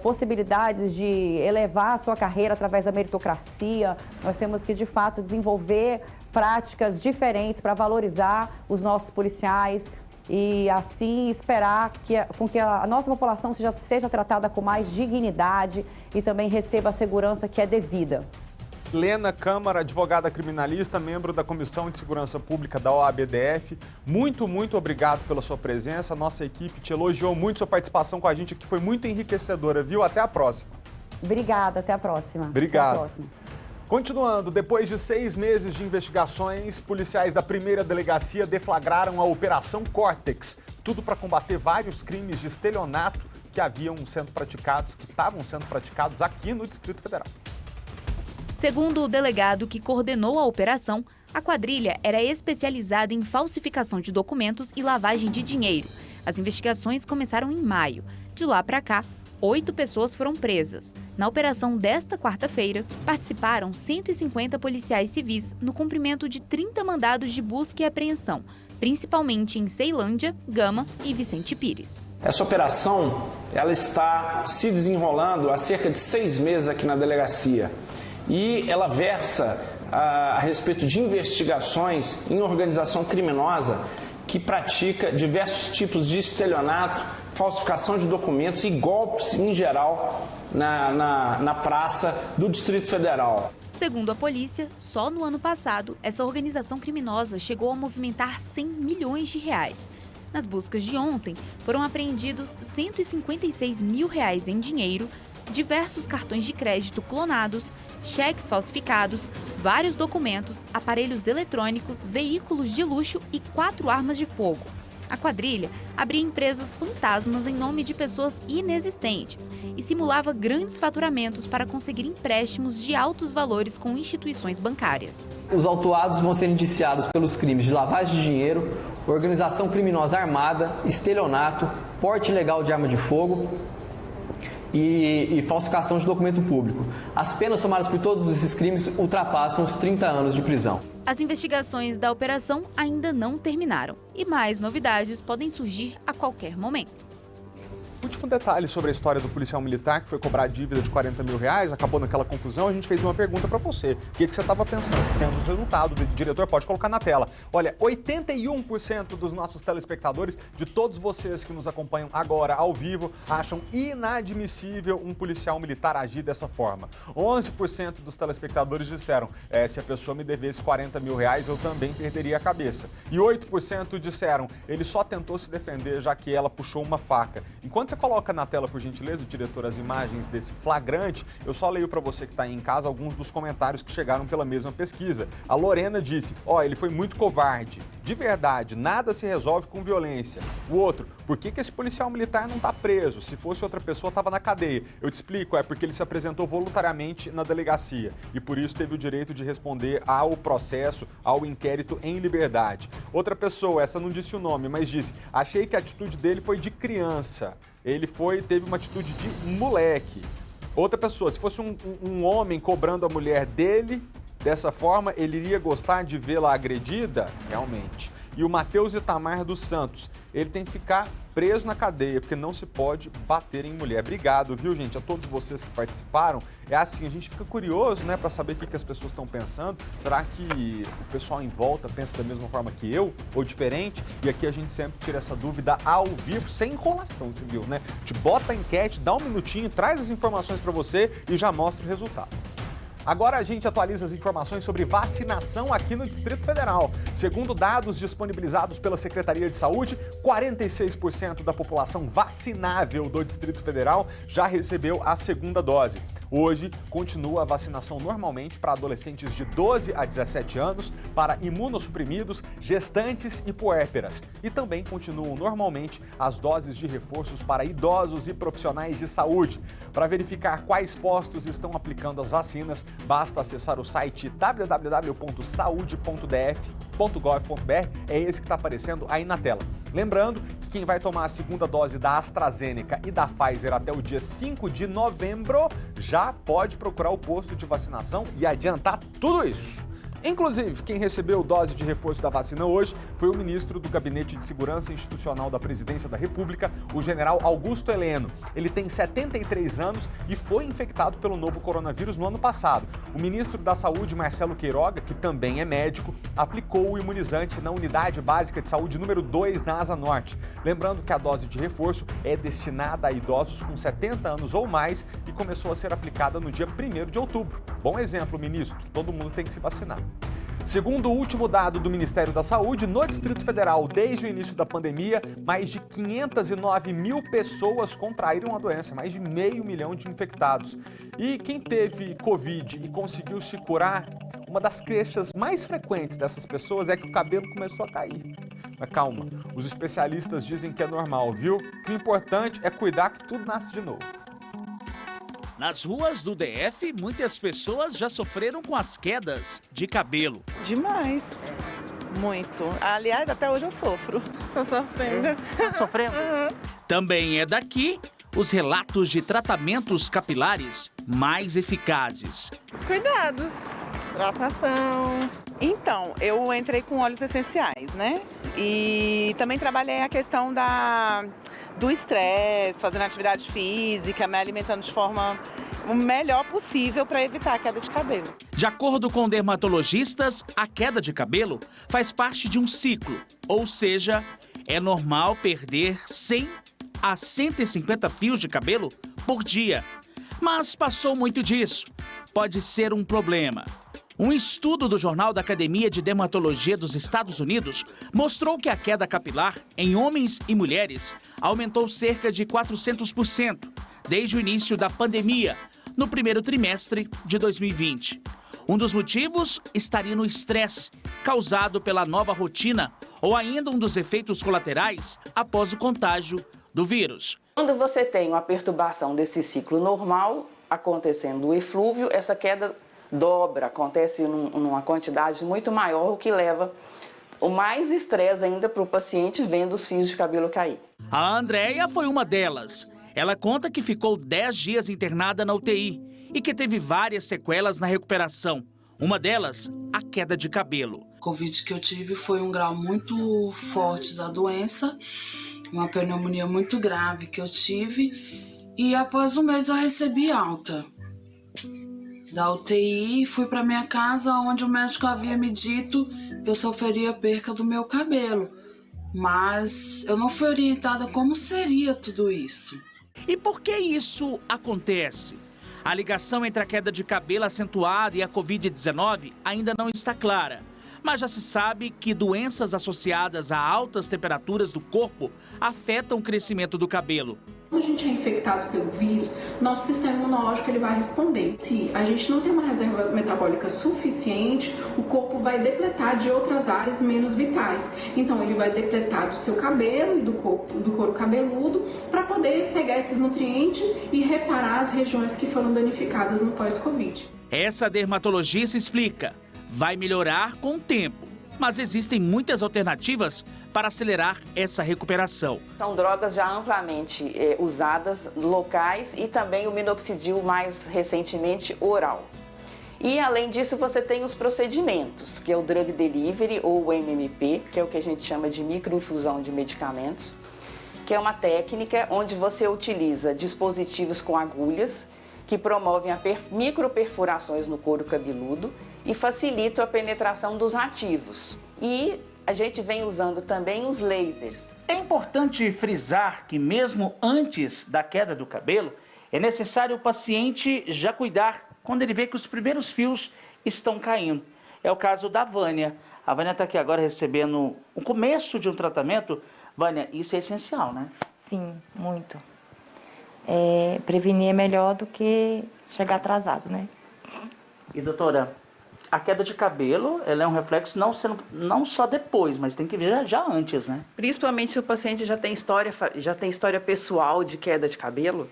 possibilidades de elevar a sua carreira através da meritocracia. Nós temos que, de fato, desenvolver práticas diferentes para valorizar os nossos policiais e, assim, esperar com que a nossa população seja tratada com mais dignidade e também receba a segurança que é devida. Lena Câmara, advogada criminalista, membro da Comissão de Segurança Pública da OAB-DF. Muito, muito obrigado pela sua presença. Nossa equipe te elogiou muito, sua participação com a gente aqui foi muito enriquecedora, viu? Até a próxima. Obrigada, até a próxima. Obrigado. Até a próxima. Continuando, depois de 6 meses de investigações, policiais da primeira delegacia deflagraram a Operação Córtex. Tudo para combater vários crimes de estelionato que estavam sendo praticados aqui no Distrito Federal. Segundo o delegado que coordenou a operação, a quadrilha era especializada em falsificação de documentos e lavagem de dinheiro. As investigações começaram em maio. De lá para cá, 8 pessoas foram presas. Na operação desta quarta-feira, participaram 150 policiais civis no cumprimento de 30 mandados de busca e apreensão, principalmente em Ceilândia, Gama e Vicente Pires. Essa operação ela está se desenrolando há cerca de 6 meses aqui na delegacia. E ela versa a respeito de investigações em organização criminosa que pratica diversos tipos de estelionato falsificação de documentos e golpes em geral na praça do Distrito Federal. Segundo a polícia, só no ano passado, essa organização criminosa chegou a movimentar 100 milhões de reais. Nas buscas de ontem, foram apreendidos 156 mil reais em dinheiro, diversos cartões de crédito clonados, cheques falsificados, vários documentos, aparelhos eletrônicos, veículos de luxo e 4 armas de fogo. A quadrilha abria empresas fantasmas em nome de pessoas inexistentes e simulava grandes faturamentos para conseguir empréstimos de altos valores com instituições bancárias. Os autuados vão ser indiciados pelos crimes de lavagem de dinheiro, organização criminosa armada, estelionato, porte ilegal de arma de fogo e falsificação de documento público. As penas somadas por todos esses crimes ultrapassam os 30 anos de prisão. As investigações da operação ainda não terminaram e mais novidades podem surgir a qualquer momento. Último detalhe sobre a história do policial militar que foi cobrar dívida de 40 mil reais, acabou naquela confusão, a gente fez uma pergunta para você. O que você estava pensando? Temos o resultado, o diretor pode colocar na tela. Olha, 81% dos nossos telespectadores, de todos vocês que nos acompanham agora ao vivo, acham inadmissível um policial militar agir dessa forma. 11% dos telespectadores disseram, se a pessoa me devesse 40 mil reais, eu também perderia a cabeça. E 8% disseram, ele só tentou se defender já que ela puxou uma faca. Enquanto você coloca na tela, por gentileza, diretor, as imagens desse flagrante, eu só leio para você que está aí em casa alguns dos comentários que chegaram pela mesma pesquisa. A Lorena disse, ele foi muito covarde. De verdade, nada se resolve com violência. O outro, por que esse policial militar não está preso? Se fosse outra pessoa, estava na cadeia. Eu te explico, porque ele se apresentou voluntariamente na delegacia e por isso teve o direito de responder ao processo, ao inquérito em liberdade. Outra pessoa, essa não disse o nome, mas disse, achei que a atitude dele foi de criança. Ele teve uma atitude de moleque. Outra pessoa, se fosse um homem cobrando a mulher dele dessa forma, ele iria gostar de vê-la agredida? Realmente. E o Matheus Itamar dos Santos, ele tem que ficar preso na cadeia, porque não se pode bater em mulher. Obrigado, viu, gente, a todos vocês que participaram. É assim, a gente fica curioso, né, para saber o que as pessoas estão pensando. Será que o pessoal em volta pensa da mesma forma que eu, ou diferente? E aqui a gente sempre tira essa dúvida ao vivo, sem enrolação, você viu, né? Te bota a enquete, dá um minutinho, traz as informações para você e já mostra o resultado. Agora a gente atualiza as informações sobre vacinação aqui no Distrito Federal. Segundo dados disponibilizados pela Secretaria de Saúde, 46% da população vacinável do Distrito Federal já recebeu a segunda dose. Hoje, continua a vacinação normalmente para adolescentes de 12 a 17 anos, para imunossuprimidos, gestantes e puérperas. E também continuam normalmente as doses de reforços para idosos e profissionais de saúde. Para verificar quais postos estão aplicando as vacinas, basta acessar o site www.saude.df.gov.br, é esse que está aparecendo aí na tela. Lembrando que quem vai tomar a segunda dose da AstraZeneca e da Pfizer até o dia 5 de novembro já pode procurar o posto de vacinação e adiantar tudo isso. Inclusive, quem recebeu dose de reforço da vacina hoje foi o ministro do Gabinete de Segurança Institucional da Presidência da República, o general Augusto Heleno. Ele tem 73 anos e foi infectado pelo novo coronavírus no ano passado. O ministro da Saúde, Marcelo Queiroga, que também é médico, aplicou o imunizante na Unidade Básica de Saúde número 2 na Asa Norte. Lembrando que a dose de reforço é destinada a idosos com 70 anos ou mais e começou a ser aplicada no dia 1º de outubro. Bom exemplo, ministro, todo mundo tem que se vacinar. Segundo o último dado do Ministério da Saúde, no Distrito Federal, desde o início da pandemia, mais de 509 mil pessoas contraíram a doença, mais de 500 mil de infectados. E quem teve Covid e conseguiu se curar, uma das queixas mais frequentes dessas pessoas é que o cabelo começou a cair. Mas calma, os especialistas dizem que é normal, viu? O importante é cuidar que tudo nasce de novo. Nas ruas do DF, muitas pessoas já sofreram com as quedas de cabelo. Demais. Muito. Aliás, até hoje eu sofro. Tô sofrendo. Sofrendo? Também é daqui os relatos de tratamentos capilares mais eficazes. Cuidados. Hidratação. Então, eu entrei com óleos essenciais, né? E também trabalhei a questão do estresse, fazendo atividade física, me alimentando de forma o melhor possível para evitar a queda de cabelo. De acordo com dermatologistas, a queda de cabelo faz parte de um ciclo, ou seja, é normal perder 100 a 150 fios de cabelo por dia. Mas passou muito disso. Pode ser um problema. Um estudo do Jornal da Academia de Dermatologia dos Estados Unidos mostrou que a queda capilar em homens e mulheres aumentou cerca de 400% desde o início da pandemia, no primeiro trimestre de 2020. Um dos motivos estaria no estresse causado pela nova rotina ou ainda um dos efeitos colaterais após o contágio do vírus. Quando você tem uma perturbação desse ciclo normal, acontecendo o eflúvio, essa queda dobra, acontece numa quantidade muito maior, o que leva o mais estresse ainda para o paciente vendo os fios de cabelo cair. A Andréia foi uma delas. Ela conta que ficou 10 dias internada na UTI e que teve várias sequelas na recuperação. Uma delas, a queda de cabelo. O Covid que eu tive foi um grau muito forte da doença, uma pneumonia muito grave que eu tive, e após um mês eu recebi alta da UTI e fui para minha casa, onde o médico havia me dito que eu sofreria perca do meu cabelo, mas eu não fui orientada como seria tudo isso. E por que isso acontece? A ligação entre a queda de cabelo acentuada e a Covid-19 ainda não está clara, mas já se sabe que doenças associadas a altas temperaturas do corpo afetam o crescimento do cabelo. Quando a gente é infectado pelo vírus, nosso sistema imunológico ele vai responder. Se a gente não tem uma reserva metabólica suficiente, o corpo vai depletar de outras áreas menos vitais. Então ele vai depletar do seu cabelo e do couro cabeludo para poder pegar esses nutrientes e reparar as regiões que foram danificadas no pós-Covid. Essa dermatologista explica, vai melhorar com o tempo, mas existem muitas alternativas para acelerar essa recuperação. São drogas já amplamente usadas locais e também o minoxidil mais recentemente oral. E além disso você tem os procedimentos, que é o Drug Delivery ou o MMP, que é o que a gente chama de microinfusão de medicamentos, que é uma técnica onde você utiliza dispositivos com agulhas que promovem a microperfurações no couro cabeludo e facilitam a penetração dos ativos. E a gente vem usando também os lasers. É importante frisar que mesmo antes da queda do cabelo, é necessário o paciente já cuidar quando ele vê que os primeiros fios estão caindo. É o caso da Vânia. A Vânia está aqui agora recebendo o começo de um tratamento. Vânia, isso é essencial, né? Sim, muito. Prevenir é melhor do que chegar atrasado, né? E doutora, a queda de cabelo, ela é um reflexo não só depois, mas tem que ver já antes, né? Principalmente se o paciente já tem história pessoal de queda de cabelo.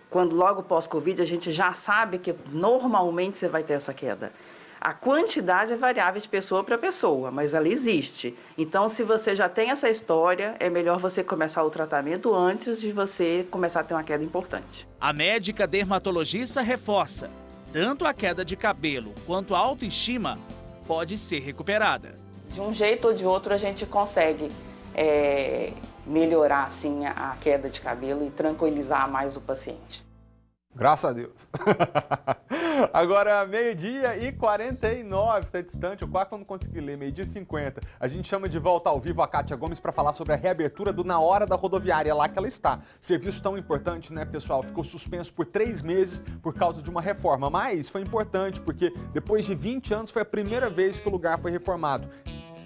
Quando logo pós-Covid, a gente já sabe que normalmente você vai ter essa queda. A quantidade é variável de pessoa para pessoa, mas ela existe. Então, se você já tem essa história, é melhor você começar o tratamento antes de você começar a ter uma queda importante. A médica dermatologista reforça, tanto a queda de cabelo quanto a autoestima pode ser recuperada. De um jeito ou de outro, a gente consegue melhorar assim, a queda de cabelo e tranquilizar mais o paciente. Graças a Deus. Agora, 12h49, tá distante, eu quase não consegui ler, 12h50. A gente chama de volta ao vivo a Kátia Gomes para falar sobre a reabertura do Na Hora da Rodoviária, lá que ela está. Serviço tão importante, né, pessoal? Ficou suspenso por 3 meses por causa de uma reforma, mas foi importante porque depois de 20 anos foi a primeira vez que o lugar foi reformado.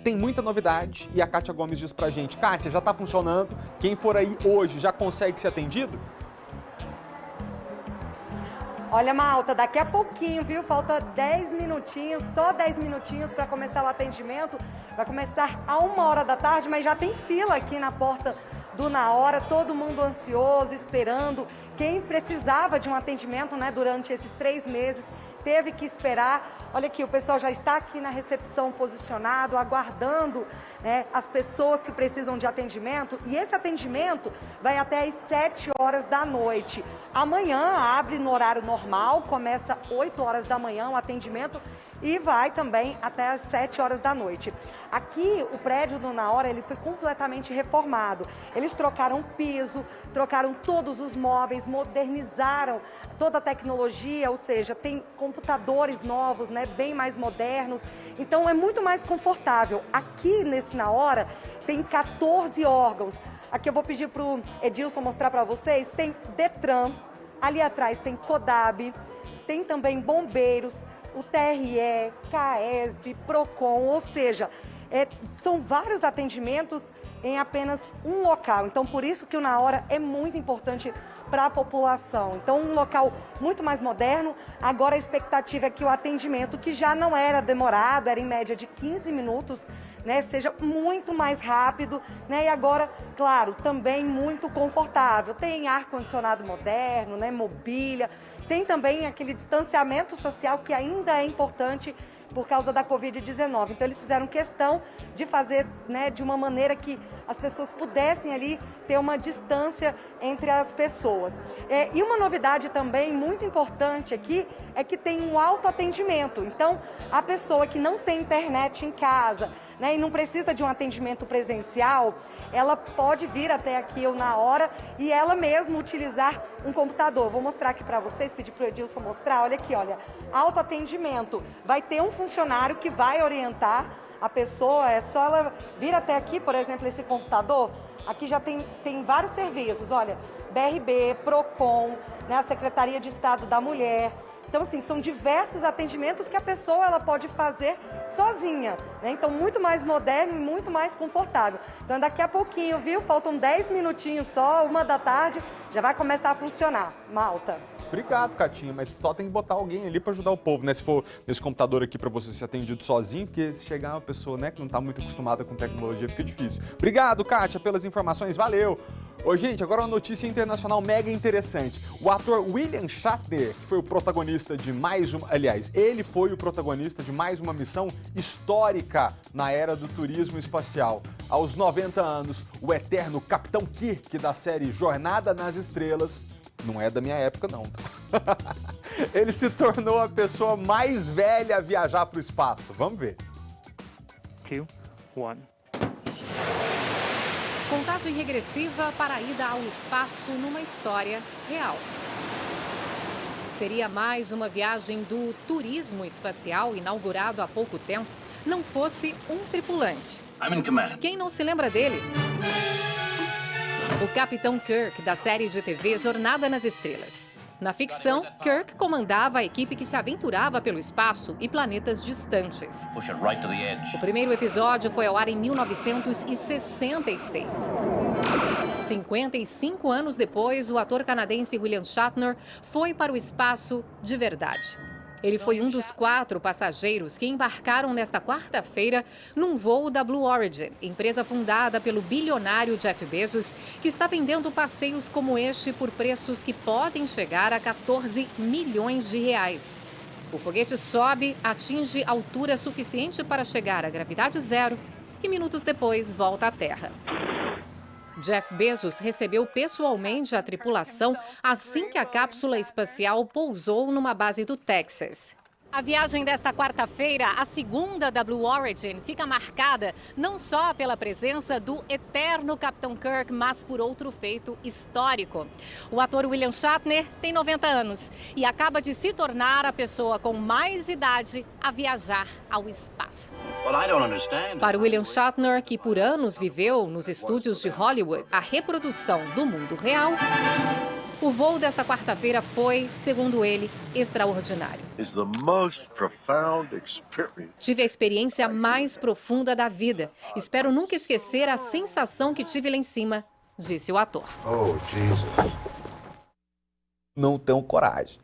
Tem muita novidade e a Kátia Gomes diz pra gente. Kátia, já tá funcionando? Quem for aí hoje já consegue ser atendido? Olha, malta, daqui a pouquinho, viu? Falta 10 minutinhos, só 10 minutinhos para começar o atendimento. Vai começar a 1h da tarde, mas já tem fila aqui na porta do Na Hora, todo mundo ansioso, esperando. Quem precisava de um atendimento, né, durante esses 3 meses, teve que esperar. Olha aqui, o pessoal já está aqui na recepção posicionado, aguardando, né, as pessoas que precisam de atendimento. E esse atendimento vai até às 7h da noite. Amanhã abre no horário normal, começa 8h da manhã o atendimento e vai também até às 7 horas da noite. Aqui, o prédio do Na Hora, ele foi completamente reformado. Eles trocaram o piso, trocaram todos os móveis, modernizaram toda a tecnologia, ou seja, tem computadores novos, né, bem mais modernos. Então, é muito mais confortável. Aqui, nesse Na Hora, tem 14 órgãos. Aqui eu vou pedir para o Edilson mostrar para vocês. Tem Detran, ali atrás tem Codab, tem também bombeiros, o TRE, CAESB, PROCON, ou seja, são vários atendimentos em apenas um local. Então, por isso que o Na Hora é muito importante para a população. Então, um local muito mais moderno. Agora a expectativa é que o atendimento, que já não era demorado, era em média de 15 minutos, né, seja muito mais rápido, né, e agora, claro, também muito confortável. Tem ar-condicionado moderno, né, mobília, tem também aquele distanciamento social que ainda é importante por causa da Covid-19. Então, eles fizeram questão de fazer, né, de uma maneira que as pessoas pudessem ali ter uma distância entre as pessoas. E uma novidade também muito importante aqui é que tem um autoatendimento. Então, a pessoa que não tem internet em casa, né, e não precisa de um atendimento presencial, ela pode vir até aqui ou Na Hora e ela mesma utilizar um computador. Vou mostrar aqui para vocês, pedir para o Edilson mostrar. Olha aqui, olha, autoatendimento. Vai ter um funcionário que vai orientar a pessoa, é só ela vir até aqui, por exemplo, esse computador. Aqui já tem vários serviços, olha, BRB, PROCON, né, a Secretaria de Estado da Mulher. Então, assim, são diversos atendimentos que a pessoa ela pode fazer sozinha, né? Então, muito mais moderno e muito mais confortável. Então, daqui a pouquinho, viu? Faltam 10 minutinhos só, 1 da tarde, já vai começar a funcionar. Malta. Obrigado, Catinha, mas só tem que botar alguém ali para ajudar o povo, né? Se for nesse computador aqui para você ser atendido sozinho, porque se chegar uma pessoa, né, que não está muito acostumada com tecnologia, fica difícil. Obrigado, Kátia, pelas informações, valeu! Ô, gente, agora uma notícia internacional mega interessante. O ator William Shatner, que foi o protagonista de mais uma... Aliás, ele foi o protagonista de mais uma missão histórica na era do turismo espacial. Aos 90 anos, o eterno Capitão Kirk da série Jornada nas Estrelas... Não é da minha época, não. Ele se tornou a pessoa mais velha a viajar para o espaço. Vamos ver. 2, 1. Contagem regressiva para a ida ao espaço numa história real. Seria mais uma viagem do turismo espacial inaugurado há pouco tempo, não fosse um tripulante. I'm in command. Quem não se lembra dele? O Capitão Kirk, da série de TV Jornada nas Estrelas. Na ficção, Kirk comandava a equipe que se aventurava pelo espaço e planetas distantes. Push it right to the edge. O primeiro episódio foi ao ar em 1966. 55 anos depois, o ator canadense William Shatner foi para o espaço de verdade. Ele foi um dos 4 passageiros que embarcaram nesta quarta-feira num voo da Blue Origin, empresa fundada pelo bilionário Jeff Bezos, que está vendendo passeios como este por preços que podem chegar a 14 milhões de reais. O foguete sobe, atinge altura suficiente para chegar à gravidade zero e minutos depois volta à Terra. Jeff Bezos recebeu pessoalmente a tripulação assim que a cápsula espacial pousou numa base do Texas. A viagem desta quarta-feira, a segunda da Blue Origin, fica marcada não só pela presença do eterno Capitão Kirk, mas por outro feito histórico. O ator William Shatner tem 90 anos e acaba de se tornar a pessoa com mais idade a viajar ao espaço. Para William Shatner, que por anos viveu nos estúdios de Hollywood a reprodução do mundo real, o voo desta quarta-feira foi, segundo ele, extraordinário. Tive a experiência mais profunda da vida. Espero nunca esquecer a sensação que tive lá em cima, disse o ator. Oh, Jesus. Não tenho coragem.